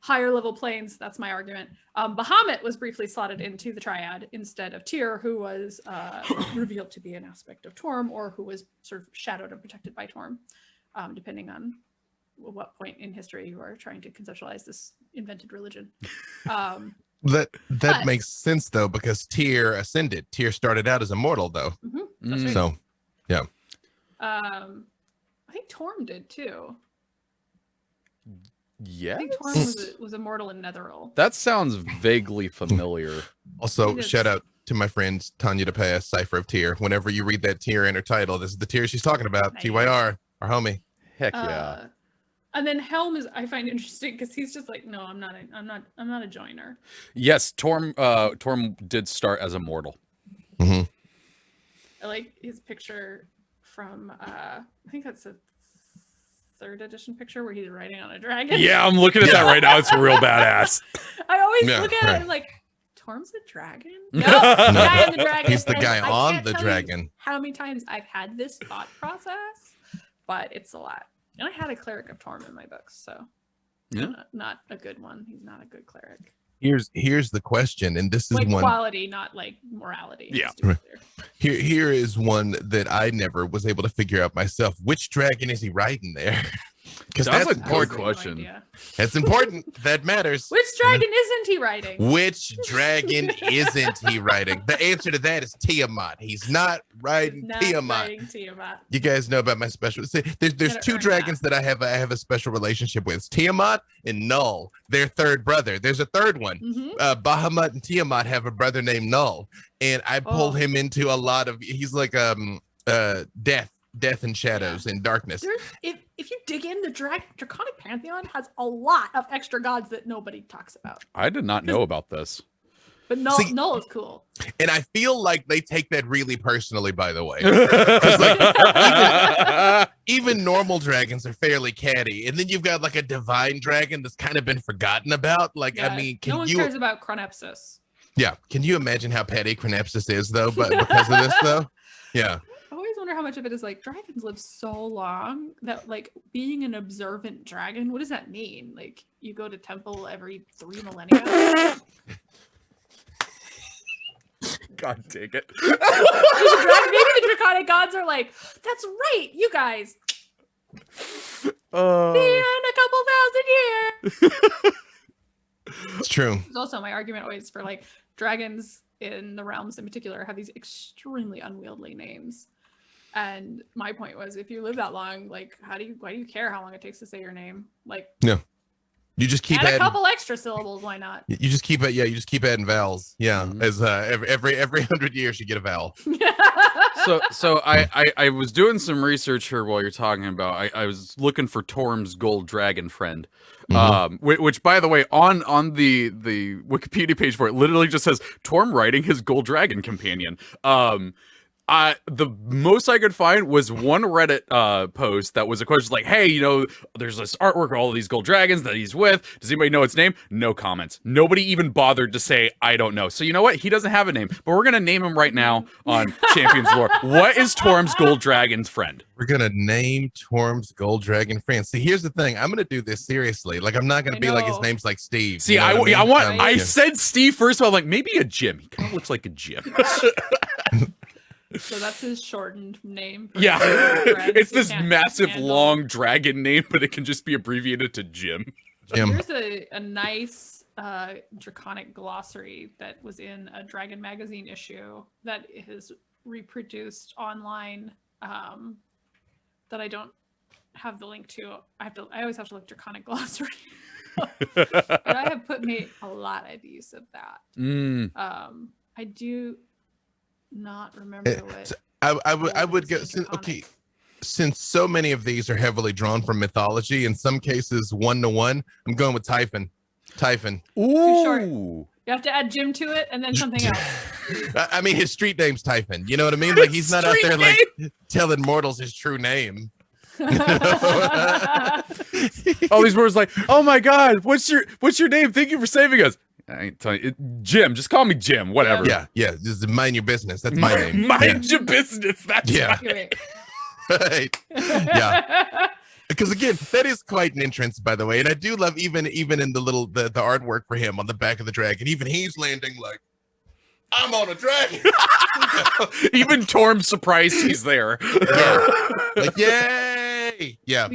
higher level planes. That's my argument. Bahamut was briefly slotted into the triad instead of Tyr, who was revealed to be an aspect of Torm, or who was sort of shadowed and protected by Torm, depending on what point in history you are trying to conceptualize this invented religion. That makes sense though, because Tyr ascended. Tyr started out as a mortal though. That's right. So yeah. I think Torm did too. Yeah, I think Torm was immortal in Netheril. That sounds vaguely familiar. Also, shout out to my friend Tanya DePass, Cipher of Tyr. Whenever you read that Tyr in her title, this is the Tyr she's talking about. Nice. TYR, our homie. Heck yeah. And then Helm is, I find interesting because he's just like, no, I'm not a joiner. Yes, Torm did start as a mortal. Mm-hmm. I like his picture from I think that's a 3rd edition picture where he's riding on a dragon. Yeah, I'm looking at that right now. It's real badass. I always look at it and like, Torm's a dragon? No, the guy on the dragon. He's the guy I on can't the tell dragon. you how many times I've had this thought process, but it's a lot. And I had a cleric of Torm in my books, so not a good one. He's not a good cleric. Here's the question, and this is like one quality, not like morality. Yeah. Here is one that I never was able to figure out myself. Which dragon is he riding there? Because that's a good important. question. No, That's important. That matters. which dragon isn't he riding? Which dragon isn't he riding? The answer to that is Tiamat. He's not riding Not Tiamat. riding Tiamat. You guys know about my special. See, there's Gotta 2 earn dragons that I have a special relationship with. It's Tiamat and Null. Their third brother. There's a third one. Mm-hmm. Bahamut and Tiamat have a brother named Null, and I pull him into a lot of. He's like death and shadows and darkness. If you dig in, the Draconic Pantheon has a lot of extra gods that nobody talks about. I did not know about this. But Null is cool. And I feel like they take that really personally, by the way. Even normal dragons are fairly catty. And then you've got like a divine dragon that's kind of been forgotten about. Like, Yeah, I mean, no one cares about Chronepsis. Yeah. Can you imagine how petty Chronepsis is, though, but because of this, though? Yeah. I always wonder how much of it is like dragons live so long that like being an observant dragon, what does that mean? Like you go to temple every 3 millennia? God take it. Maybe the draconic gods are like, that's right, you guys. See you in a couple thousand years. It's true. It's also my argument always for like dragons in the realms in particular have these extremely unwieldy names. And my point was, if you live that long, like, why do you care how long it takes to say your name? Like, no, you just keep add a couple extra syllables. Why not? You just keep it. Yeah, you just keep adding vowels. Yeah, Mhm. as every 100 years you get a vowel. So I was doing some research here while you're talking about. I was looking for Torm's gold dragon friend, which by the way on the Wikipedia page for it literally just says Torm riding his gold dragon companion. The most I could find was one Reddit post that was a question like, hey, you know, there's this artwork of all of these gold dragons that he's with. Does anybody know its name? No comments. Nobody even bothered to say, I don't know. So you know what? He doesn't have a name, but we're going to name him right now on Champions Lore. What is Torm's gold dragon's friend? We're going to name Torm's gold dragon friend. See, here's the thing. I'm going to do this seriously. Like, I'm not going to be like his name's like Steve. See, you know I said Steve first, but I'm like, maybe a Jim. He kind of looks like a Jim. So that's his shortened name. Yeah, it's this massive long dragon name, but it can just be abbreviated to Jim. Here's a nice draconic glossary that was in a Dragon magazine issue that is reproduced online. That I don't have the link to. I always have to look draconic glossary. But I have made a lot of use of that. I do not remember what I would go since so many of these are heavily drawn from mythology, in some cases 1-to-1, I'm going with Typhon. Ooh. Too short. You have to add Jim to it and then something else. I mean, his street name's Typhon. You know what I mean? Like, he's not out there like telling mortals his true name. All these words like, oh my god, what's your name? Thank you for saving us. I ain't telling you. Jim, just call me Jim, whatever. Yeah, just mind your business. That's my name. Mind your business. That's right. Yeah. Because again, that is quite an entrance, by the way, and I do love even in the little the artwork for him on the back of the dragon. Even he's landing like, I'm on a dragon. Even Torm's surprised he's there. Yeah. Like, yay! Yeah.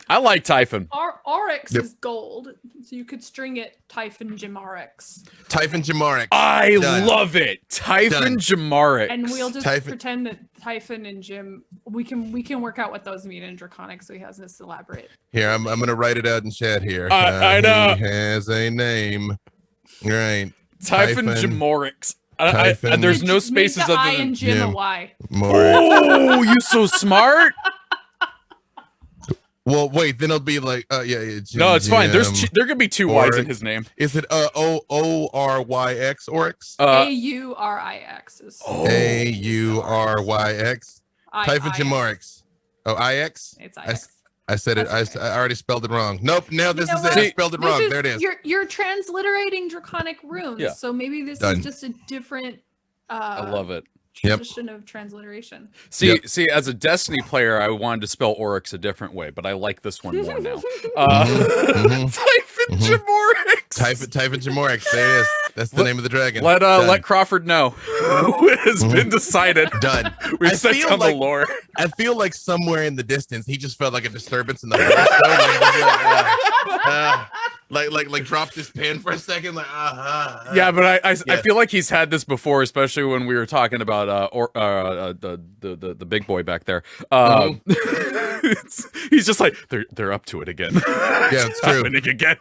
I like Typhon. Oryx is gold, so you could string it Typhon Jamarix. Typhon Jamarix. I love it. Typhon Jamarix. And we'll just pretend that Typhon and Jim, we can work out what those mean in Draconic, so he has this elaborate. Here, I'm gonna write it out in chat here. I know. He has a name. Right. Typhon Jamarix. And there's no spaces other than I and Jim a Y. Oh, you so smart. Well, wait, then it'll be like, Jim, no, it's fine. There could be two Y's in his name. Is it Oryx? Oryx? Aurix is Aurix. Typhon Jamarix. Oh, IX? It's IX. I said it. I already spelled it wrong. Nope. Now this is it. I spelled it wrong. There it is. You're transliterating Draconic runes, so maybe this is just a different. I love it. Tradition of transliteration. See, as a Destiny player, I wanted to spell Oryx a different way, but I like this one more now. Typhon Jamarix. Typhon Jamarix. There it is. That's the name of the dragon. Let Crawford know. It has been decided. Done. We set down the lore. I feel like somewhere in the distance, he just felt like a disturbance in the like dropped his pen for a second, like yeah, but I feel like he's had this before, especially when we were talking about the big boy back there. He's just like they're up to it again. Yeah, it's true. Happening again.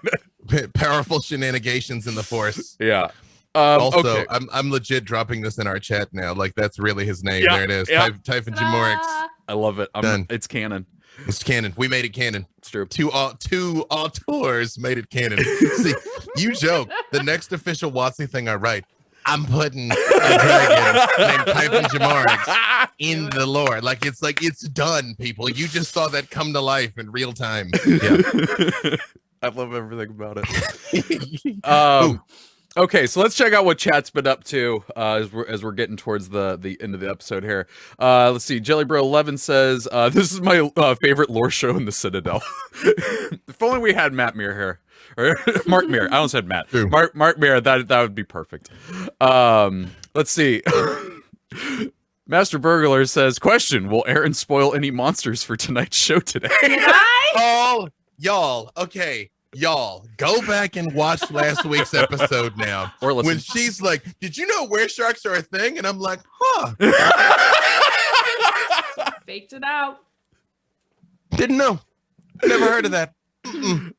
Powerful shenanigans in the Force. Yeah. Also, okay. I'm legit dropping this in our chat now. Like, that's really his name. Yeah, there it is. yeah. Typhon Jamarix. I love it. Done. It's canon. It's canon. We made it canon. It's true. Two auteurs made it canon. See, you joke. The next official WotC thing I write, I'm putting a dragon named Typhon Jamarix in the lore. Like it's done, people. You just saw that come to life in real time. Yeah. I love everything about it. Okay, so let's check out what chat's been up to as we're getting towards the end of the episode here. Let's see. Jellybro11 says, "This is my favorite lore show in the Citadel." If only we had Matt Muir here, or Mark Muir. I almost said Matt. True. Mark Muir. That would be perfect. Let's see. Master Burglar says, "Question: Will Aaron spoil any monsters for tonight's show today?" Oh, y'all. Okay. Y'all, go back and watch last week's episode now. Or listen. When she's like, did you know were sharks are a thing? And I'm like, huh. Faked it out. Didn't know. Never heard of that. I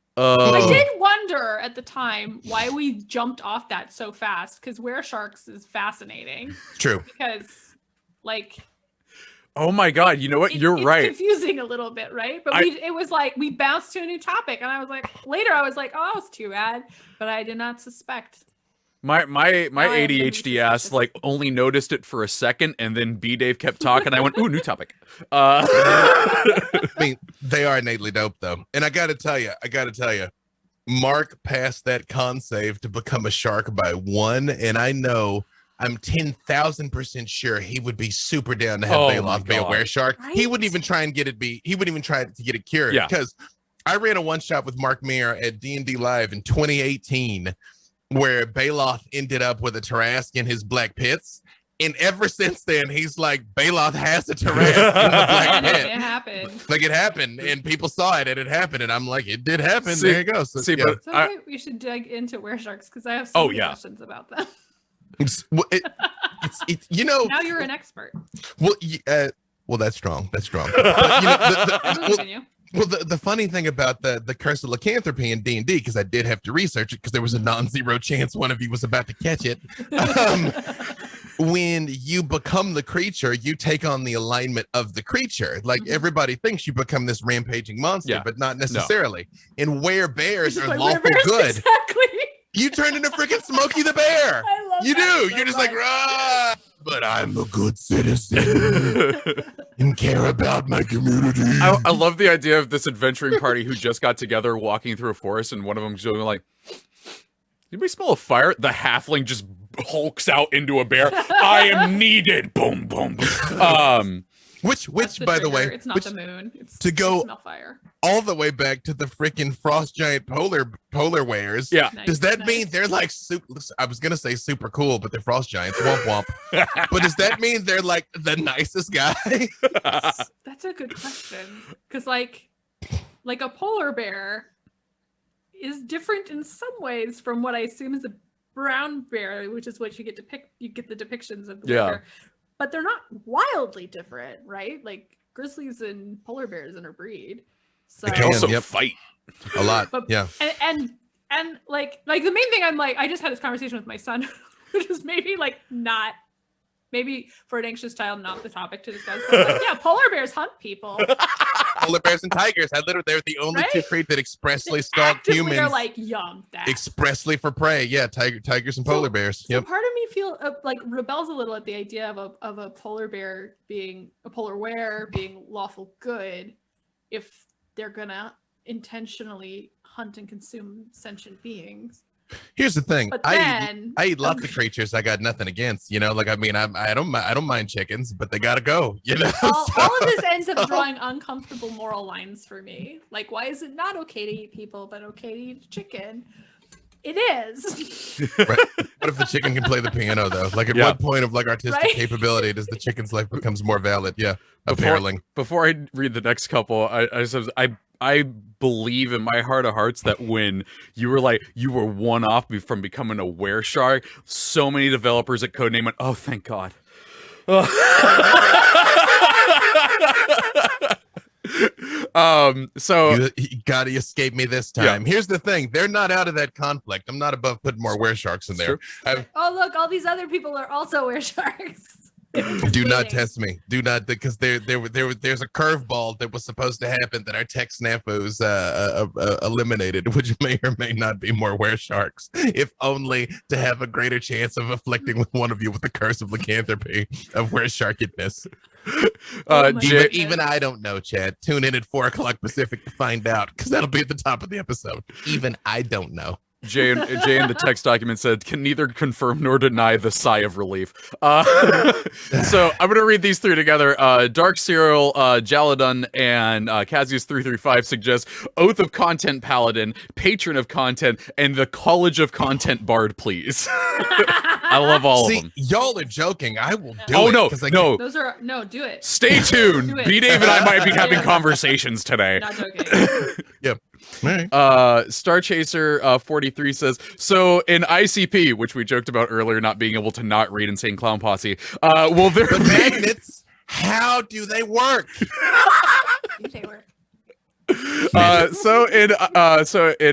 did wonder at the time why we jumped off that so fast, because were sharks is fascinating. True. Because, like... Oh my God! You know what? You're right. It's confusing a little bit, right? But it was like we bounced to a new topic, and I was like, later I was like, oh, it's too bad, but I did not suspect. My I have been ADHD ass suspicious. like only noticed it for a second, and then B Dave kept talking. I went, ooh, new topic. I mean, they are innately dope though, and I gotta tell you, Mark passed that con save to become a shark by 1, and I know I'm 10,000% sure he would be super down to have Oh my Bailoff be a God. were-shark. He Right? wouldn't even try and get it he wouldn't even try to get it cured. Yeah. Because I ran a one-shot with Mark Meir at D&D Live in 2018 where Bailoff ended up with a Tarask in his black pits. And ever since then, he's like, Bailoff has a Tarask in the black And pit. it happened. Like it happened, and people saw it, and it happened, and I'm like, it did happen. See- there you go. So, see, yeah. but- So I think we should dig into weresharks because I have so Oh, many yeah. questions about them. Well, it's you know, Now you're an expert. well, well, that's strong. That's strong. But, you know, I believe in you. the funny thing about the Curse of Lycanthropy in D&D, because I did have to research it because there was a non-zero chance one of you was about to catch it. When you become the creature, you take on the alignment of the creature. Like Mhm. everybody thinks you become this rampaging monster, Yeah. but not necessarily. And bears Just are like lawful werebears, good. Exactly. You turn into freaking Smokey the Bear. I love You that do. so You're just like, much. ah, but I'm a good citizen and care about my community. I love the idea of this adventuring party who just got together walking through a forest, and one of them's going like, anybody smell a fire? The halfling just hulks out into a bear. I am needed. Boom, boom, boom. Which, That's by the way, trigger. It's not which, the moon. It's to go- I smell fire. all the way back to the freaking frost giant polar wears. Yeah. Does that Nice. mean they're like super? I was gonna say super cool, but they're frost giants. Womp womp. But does that mean they're like the nicest guy? That's a good question. Because like a polar bear is different in some ways from what I assume is a brown bear, which is what you get you get the depictions of the Yeah. bear. But they're not wildly different, right? Like grizzlies and polar bears interbreed. So They They also Yep. fight. A lot. But- Yeah. and like the main thing I'm like, I just had this conversation with my son, which is maybe for an anxious child, not the topic to discuss. But like, yeah, polar bears hunt people. Polar bears and tigers. They're the only two Right? creatures that expressly They stalk actively humans. are like that. Expressly for prey. Yeah, tigers and So- polar bears. So Yep. part of me like rebels a little at the idea of a polar bear being a polar bear being lawful good if they're gonna intentionally hunt and consume sentient beings. Here's the thing. But I then eat lots of creatures I got nothing against. You know, like I mean, I don't mind chickens, but they gotta go. You know. all of this ends so- up drawing uncomfortable moral lines for me. Like, why is it not okay to eat people, but okay to eat chicken? It is. Right. What if the chicken can play the piano though? Like at Yeah. what point of like artistic Right? capability does the chicken's life becomes more valid? Yeah, Before- apparently. Before I read the next couple, I believe in my heart of hearts that when you were one off from becoming a were-shark, so many developers at Codename went, oh, thank God. So You gotta escape me this time. Here's the thing: they're not out of that conflict. I'm not above putting more were-sharks in there. Oh, look, all these other people are also were sharks. Do not test me. Do not, because there's a curveball that was supposed to happen that our tech snafus eliminated, which may or may not be more were-sharks, if only to have a greater chance of afflicting with one of you with the curse of lycanthropy of were-sharkedness. Oh my Jay, Even I don't know, Chad. Tune in at 4:00 Pacific to find out, because that'll be at the top of the episode. Even I don't know. Jay in the text document said, can neither confirm nor deny the sigh of relief. So I'm going to read these three together. Dark Cyril, Jaladun, and Cassius335 suggest Oath of Content Paladin, Patron of Content, and the College of Content Bard, please. I love all of See, them. y'all are joking. I will do Oh, it. no, 'cause I no. Those are no, do it. Stay tuned. Do it. B-Dave and I might be having Yeah. conversations today. Not joking. All right. Star Chaser 43 says, so in ICP, which we joked about earlier, not being able to not read Insane Clown Posse, will there The be magnets, how do they work? They were. so in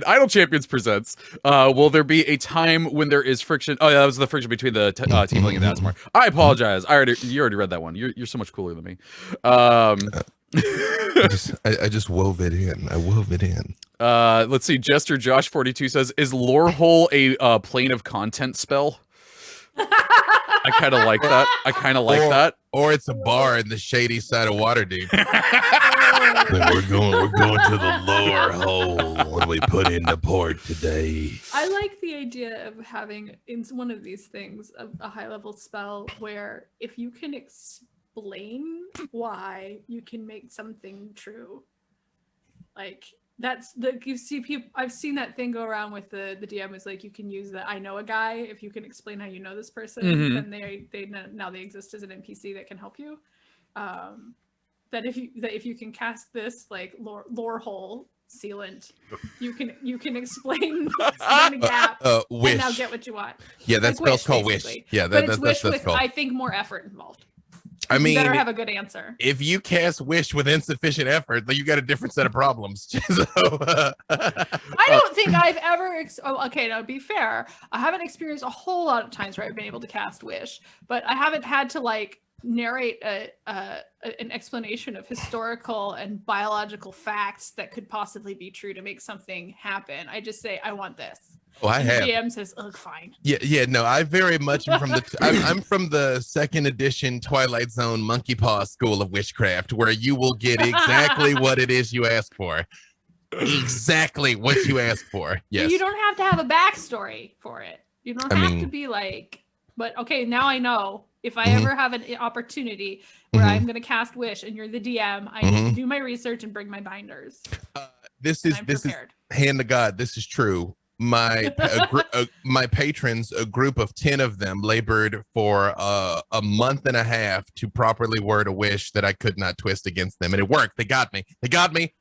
Idle Champions Presents, will there be a time when there is friction? Oh yeah, that was the friction between the Tiefling and the Aasimar. I apologize. You already read that one. You're so much cooler than me. I just wove it in. I wove it in. Let's see. Jester Josh 42 says, "Is Lorehole a plane of content spell?" I kind of like that. I kind of like that. Or it's a bar in the shady side of Waterdeep. we're going to the lower hole when we put in the port today. I like the idea of having in one of these things a high level spell where if you can explain why, you can make something true. Like that's the you see people. I've seen that thing go around with the DM is like you can use the I know a guy if you can explain how you know this person, then they now they exist as an NPC that can help you. That if you can cast this like lore hole sealant, you can explain the gap wish. and now get what you want. Yeah, that like spell's called wish. Yeah, but it's wish that's with called. I think more effort involved. I mean, you better have a good answer. If you cast wish with insufficient effort, then you got a different set of problems. I don't think I've ever. Okay, now to be fair, I haven't experienced a whole lot of times where I've been able to cast wish, but I haven't had to like narrate an explanation of historical and biological facts that could possibly be true to make something happen. I just say I want this. Oh, I have. The DM says, "Ugh, fine." Yeah. No, I very much am from the. I'm from the second edition Twilight Zone Monkey Paw School of Witchcraft, where you will get exactly what it is you ask for. Exactly what you ask for. Yes. You don't have to have a backstory for it. You don't have to be like. But okay, now I know. If I ever have an opportunity where I'm going to cast wish and you're the DM, I need to do my research and bring my binders. This is hand to God. This is true. My patrons, a group of 10 of them, labored for a month and a half to properly word a wish that I could not twist against them, and it worked. They got me.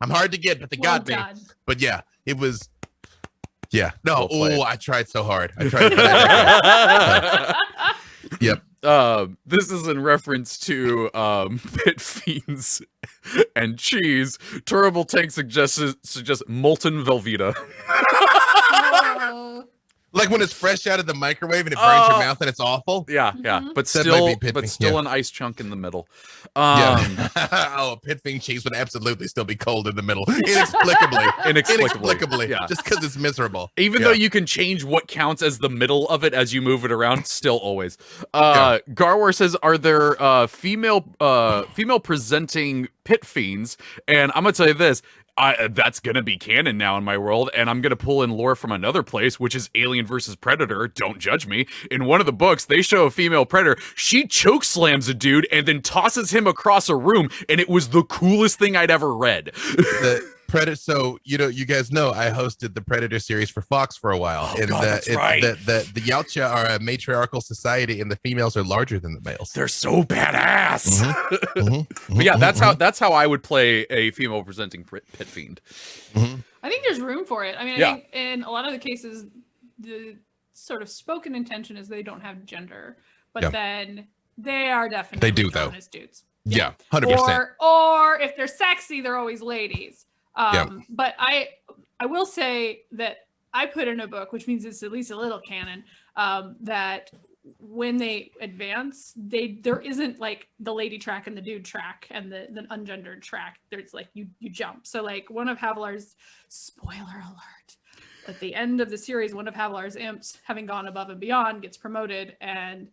I'm hard to get, but they got me. But yeah, it was. Yeah. No. I tried so hard. I tried. Yep. This is in reference to pit fiends and cheese. Terrible Tank suggests molten Velveeta. Like when it's fresh out of the microwave and it burns your mouth and it's awful. Yeah, but still an ice chunk in the middle. Oh, pit fiend cheese would absolutely still be cold in the middle, inexplicably. Yeah. Just because it's miserable. Even though you can change what counts as the middle of it as you move it around, still always. Garwar says, "Are there female presenting pit fiends?" And I'm gonna tell you this. That's gonna be canon now in my world, and I'm gonna pull in lore from another place, which is Alien versus Predator. Don't judge me. In one of the books, they show a female predator. She choke slams a dude and then tosses him across a room, and it was the coolest thing I'd ever read. Predator. So you guys know I hosted the Predator series for Fox for a while, and that's right. The Yautja are a matriarchal society, and the females are larger than the males. They're so badass. But yeah, that's how I would play a female presenting pit fiend. I think there's room for it. I mean, I think in a lot of the cases, the sort of spoken intention is they don't have gender, but then they are definitely known as dudes. Yeah, 100%. Or if they're sexy, they're always ladies. But I will say that I put in a book, which means it's at least a little canon, that when they advance, there isn't like the lady track and the dude track and the ungendered track. There's like you jump. So like one of Havilar's, spoiler alert, at the end of the series, one of Havilar's imps, having gone above and beyond, gets promoted, and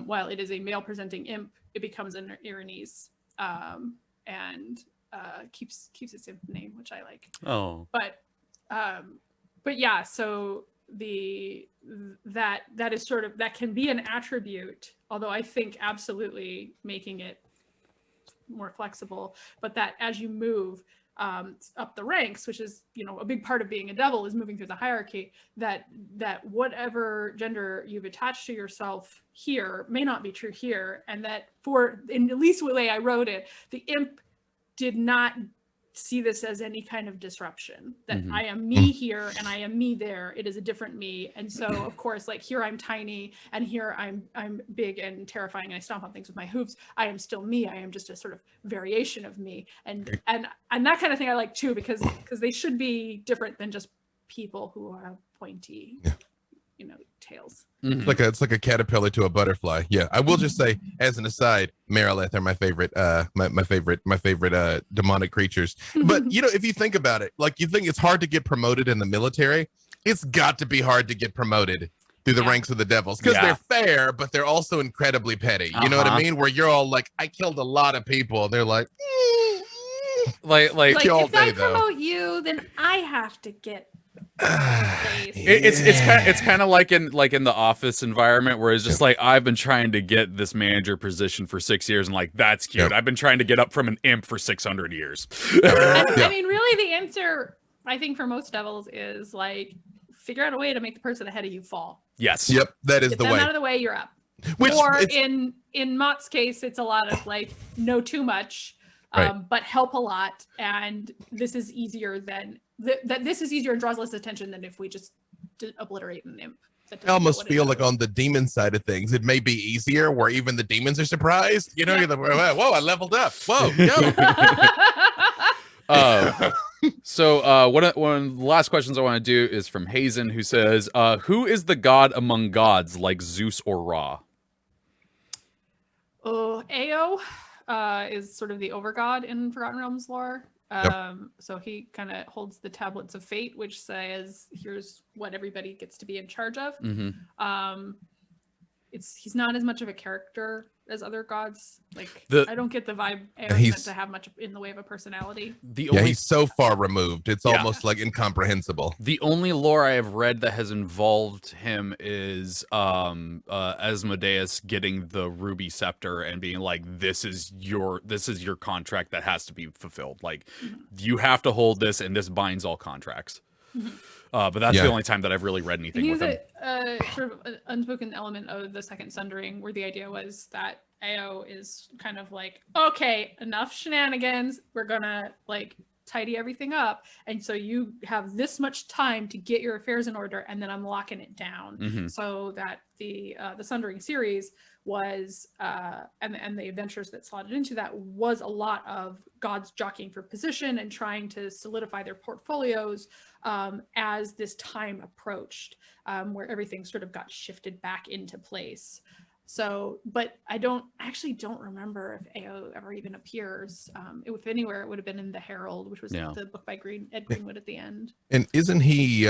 while it is a male presenting imp, it becomes an Iranese, and keeps its imp name, which I like. But yeah, so that is sort of, that can be an attribute, although I think absolutely making it more flexible, but that as you move up the ranks, which is, a big part of being a devil is moving through the hierarchy, that whatever gender you've attached to yourself here may not be true here, and that in at least the way I wrote it, the imp did not see this as any kind of disruption, that I am me here and I am me there. It is a different me. And so of course, like here I'm tiny and here I'm big and terrifying and I stomp on things with my hooves. I am still me. I am just a sort of variation of me. And that kind of thing I like too, because they should be different than just people who are pointy. tails. Mhm. It's like a caterpillar to a butterfly. Yeah, I will just say, as an aside, Marilith are my favorite, my favorite demonic creatures. But if you think about it, like, you think it's hard to get promoted in the military, it's got to be hard to get promoted through the ranks of the devils, because they're fair, but they're also incredibly petty. You know what I mean? Where you're all like, I killed a lot of people, and they're like, like if I promote you, then I have to get. It's kind of like in the office environment, where it's just like, I've been trying to get this manager position for 6 years, and like, that's cute. I've been trying to get up from an imp for 600 years. I mean, really, the answer, I think, for most devils is like, figure out a way to make the person ahead of you fall. Yes. Yep, that is Get the them way. out of the way, you're up. Which or in Mott's case, it's a lot of like, know too much, but help a lot, and this is easier than this is easier and draws less attention than if we just obliterate an imp. I almost feel like on the demon side of things, it may be easier, where even the demons are surprised. You're like, whoa, I leveled up. Whoa, yo. So one of the last questions I want to do is from Hazen, who says, who is the god among gods, like Zeus or Ra? Ao is sort of the overgod in Forgotten Realms lore. So he kind of holds the tablets of fate, which says, here's what everybody gets to be in charge of. He's not as much of a character as other gods. Like, I don't get the vibe he's meant to have much in the way of a personality. He's so far removed. It's almost like incomprehensible. The only lore I have read that has involved him is Asmodeus getting the ruby scepter and being like, this is your contract that has to be fulfilled. Like, you have to hold this, and this binds all contracts. But that's the only time that I've really read anything with him. He's a sort of an unspoken element of the Second Sundering, where the idea was that Ao is kind of like, okay, enough shenanigans. We're gonna like tidy everything up, and so you have this much time to get your affairs in order, and then I'm locking it down. So that the Sundering series was and the adventures that slotted into that was a lot of gods jockeying for position and trying to solidify their portfolios as this time approached, where everything sort of got shifted back into place. So, but I actually don't remember if Ao ever even appears. If anywhere, it would have been in the Herald, which was the book by Ed Greenwood at the end. And isn't he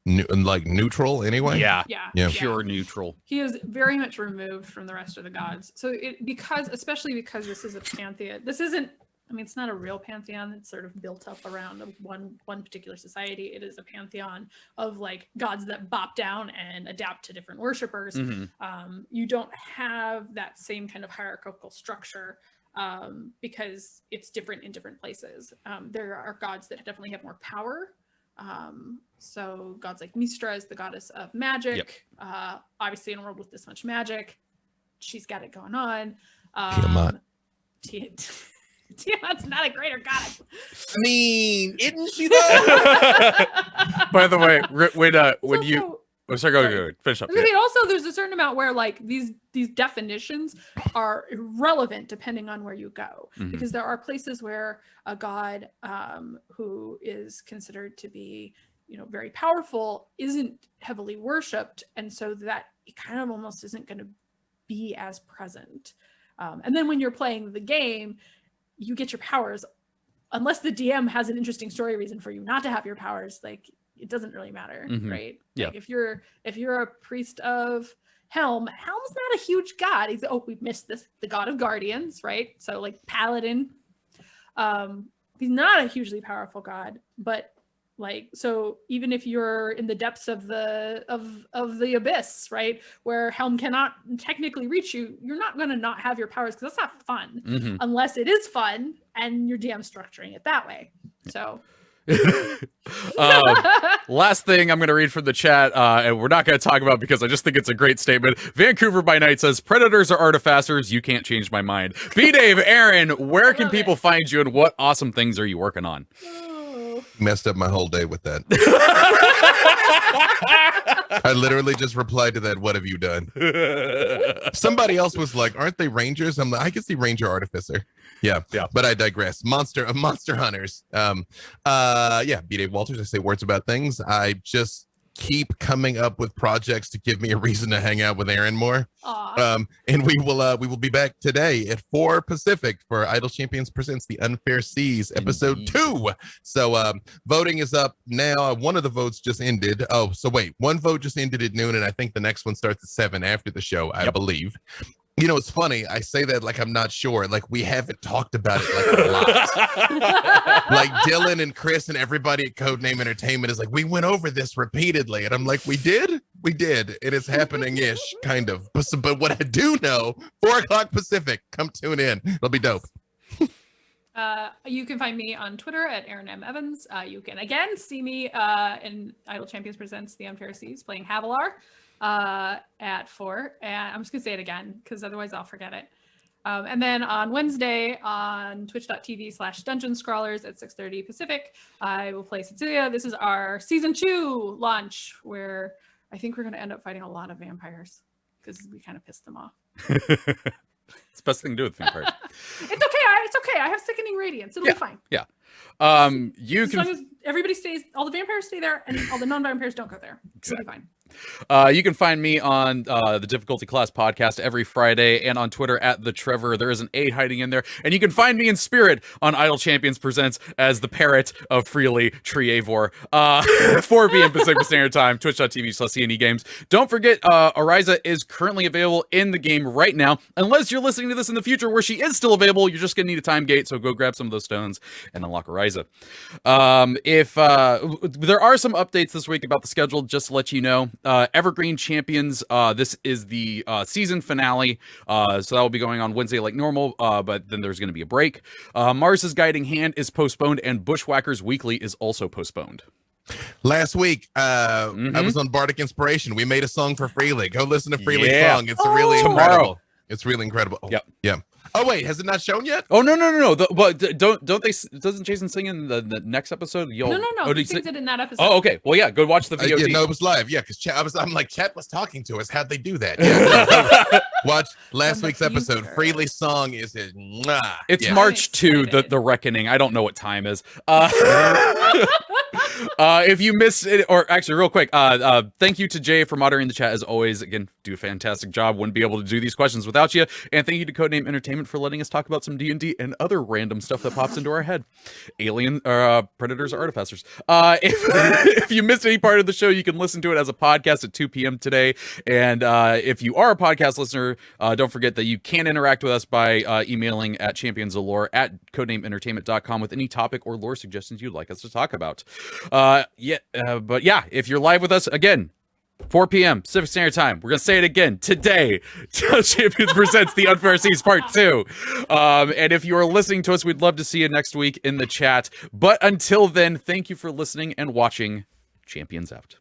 like neutral anyway? Yeah. Pure neutral. He is very much removed from the rest of the gods. So especially because this is a pantheon. This isn't, I mean, it's not a real pantheon. It's sort of built up around one particular society. It is a pantheon of like gods that bop down and adapt to different worshipers. You don't have that same kind of hierarchical structure because it's different in different places. There are gods that definitely have more power. So gods like Mistra is the goddess of magic. Obviously, in a world with this much magic, she's got it going on. Tiamat's not a greater goddess. I mean, isn't she though? By the way, when you sorry, go finish up. Also, there's a certain amount where like these definitions are irrelevant depending on where you go, because there are places where a god who is considered to be very powerful isn't heavily worshipped, and so that it kind of almost isn't going to be as present. And then when you're playing the game, you get your powers unless the DM has an interesting story reason for you not to have your powers. Like, it doesn't really matter, right? Like, if you're a priest of Helm's not a huge god. We missed the god of guardians, right? So like paladin, he's not a hugely powerful god, but like, so even if you're in the depths of the abyss, right, where Helm cannot technically reach you, you're not going to not have your powers, because that's not fun unless it is fun and you're DM structuring it that way. So last thing I'm going to read from the chat, and we're not going to talk about because I just think it's a great statement. Vancouver by Night says, predators are artificers. You can't change my mind. B-Dave, Aaron, where can people find you, and what awesome things are you working on? Messed up my whole day with that. I literally just replied to that, what have you done? Somebody else was like, aren't they rangers? I'm like, I can see ranger artificer. Yeah. But I digress. Monster hunters. B-Dave Walters, I say words about things. I just keep coming up with projects to give me a reason to hang out with Erin more. And we will be back today at 4 Pacific for Idle Champions Presents The Unfair Seas, episode 2. So voting is up now. One of the votes just ended. Oh, so wait, one vote just ended at noon, and I think the next one starts at 7 after the show, I believe. You know, it's funny. I say that like I'm not sure. Like, we haven't talked about it like a lot. Like, Dylan and Chris and everybody at Codename Entertainment is like, we went over this repeatedly. And I'm like, we did? We did. It is happening-ish, kind of. But what I do know, 4 o'clock Pacific, come tune in. It'll be dope. You can find me on Twitter at Erin M. Evans. You can, again, see me in Idle Champions Presents The Unfair Seas playing Havilar. At 4, and I'm just gonna say it again because otherwise I'll forget it. And then on Wednesday on twitch.tv/Dungeon Scrawlers at 6:30 Pacific, I will play Cecilia. This is our season 2 launch, where I think we're gonna end up fighting a lot of vampires because we kind of pissed them off. It's the best thing to do with vampires. It's okay. I have sickening radiance. It'll be fine. Yeah. You as can long as everybody stays, all the vampires stay there, and all the non-vampires don't go there. It'll be fine. You can find me on the Difficulty Class podcast every Friday and on Twitter at the Treavor. There is an A hiding in there. And you can find me in spirit on Idle Champions Presents as the parrot of Freely Treavor. 4 p.m. Pacific Standard Time, twitch.tv/CNE Games. Don't forget, Ariza is currently available in the game right now. Unless you're listening to this in the future where she is still available, you're just going to need a time gate. So go grab some of those stones and unlock Ariza. If there are some updates this week about the schedule, just to let you know. Evergreen Champions, this is the season finale, so that will be going on Wednesday like normal, but then there's going to be a break. Mars's Guiding Hand is postponed, and Bushwhackers Weekly is also postponed. Last week, I was on Bardic Inspiration. We made a song for Freely. Go listen to Freely's song. It's really incredible. It's really incredible. Oh, yeah. Oh wait, has it not shown yet? Oh no. But don't they? Doesn't Jason sing in the next episode? No. He sings it in that episode. Oh, okay. Well, yeah. Go watch the VOD. No, it was live. Yeah, because I'm like, chat was talking to us. How'd they do that? Yeah. Watch last week's episode. Freely's song is it? It's March 2, the Reckoning. I don't know what time is. If you missed it, or actually, real quick, thank you to Jay for moderating the chat as always. Again, do a fantastic job. Wouldn't be able to do these questions without you. And thank you to Codename Entertainment for letting us talk about some D&D and other random stuff that pops into our head. Alien, predators, or artificers. If you missed any part of the show, you can listen to it as a podcast at 2 p.m. today. And if you are a podcast listener, don't forget that you can interact with us by emailing at championsoflore@codenameentertainment.com with any topic or lore suggestions you'd like us to talk about. But yeah, if you're live with us, again, 4 p.m. Pacific Standard Time. We're going to say it again today. Champions Presents The Unfair Seas Part 2. And if you are listening to us, we'd love to see you next week in the chat. But until then, thank you for listening and watching. Champions out.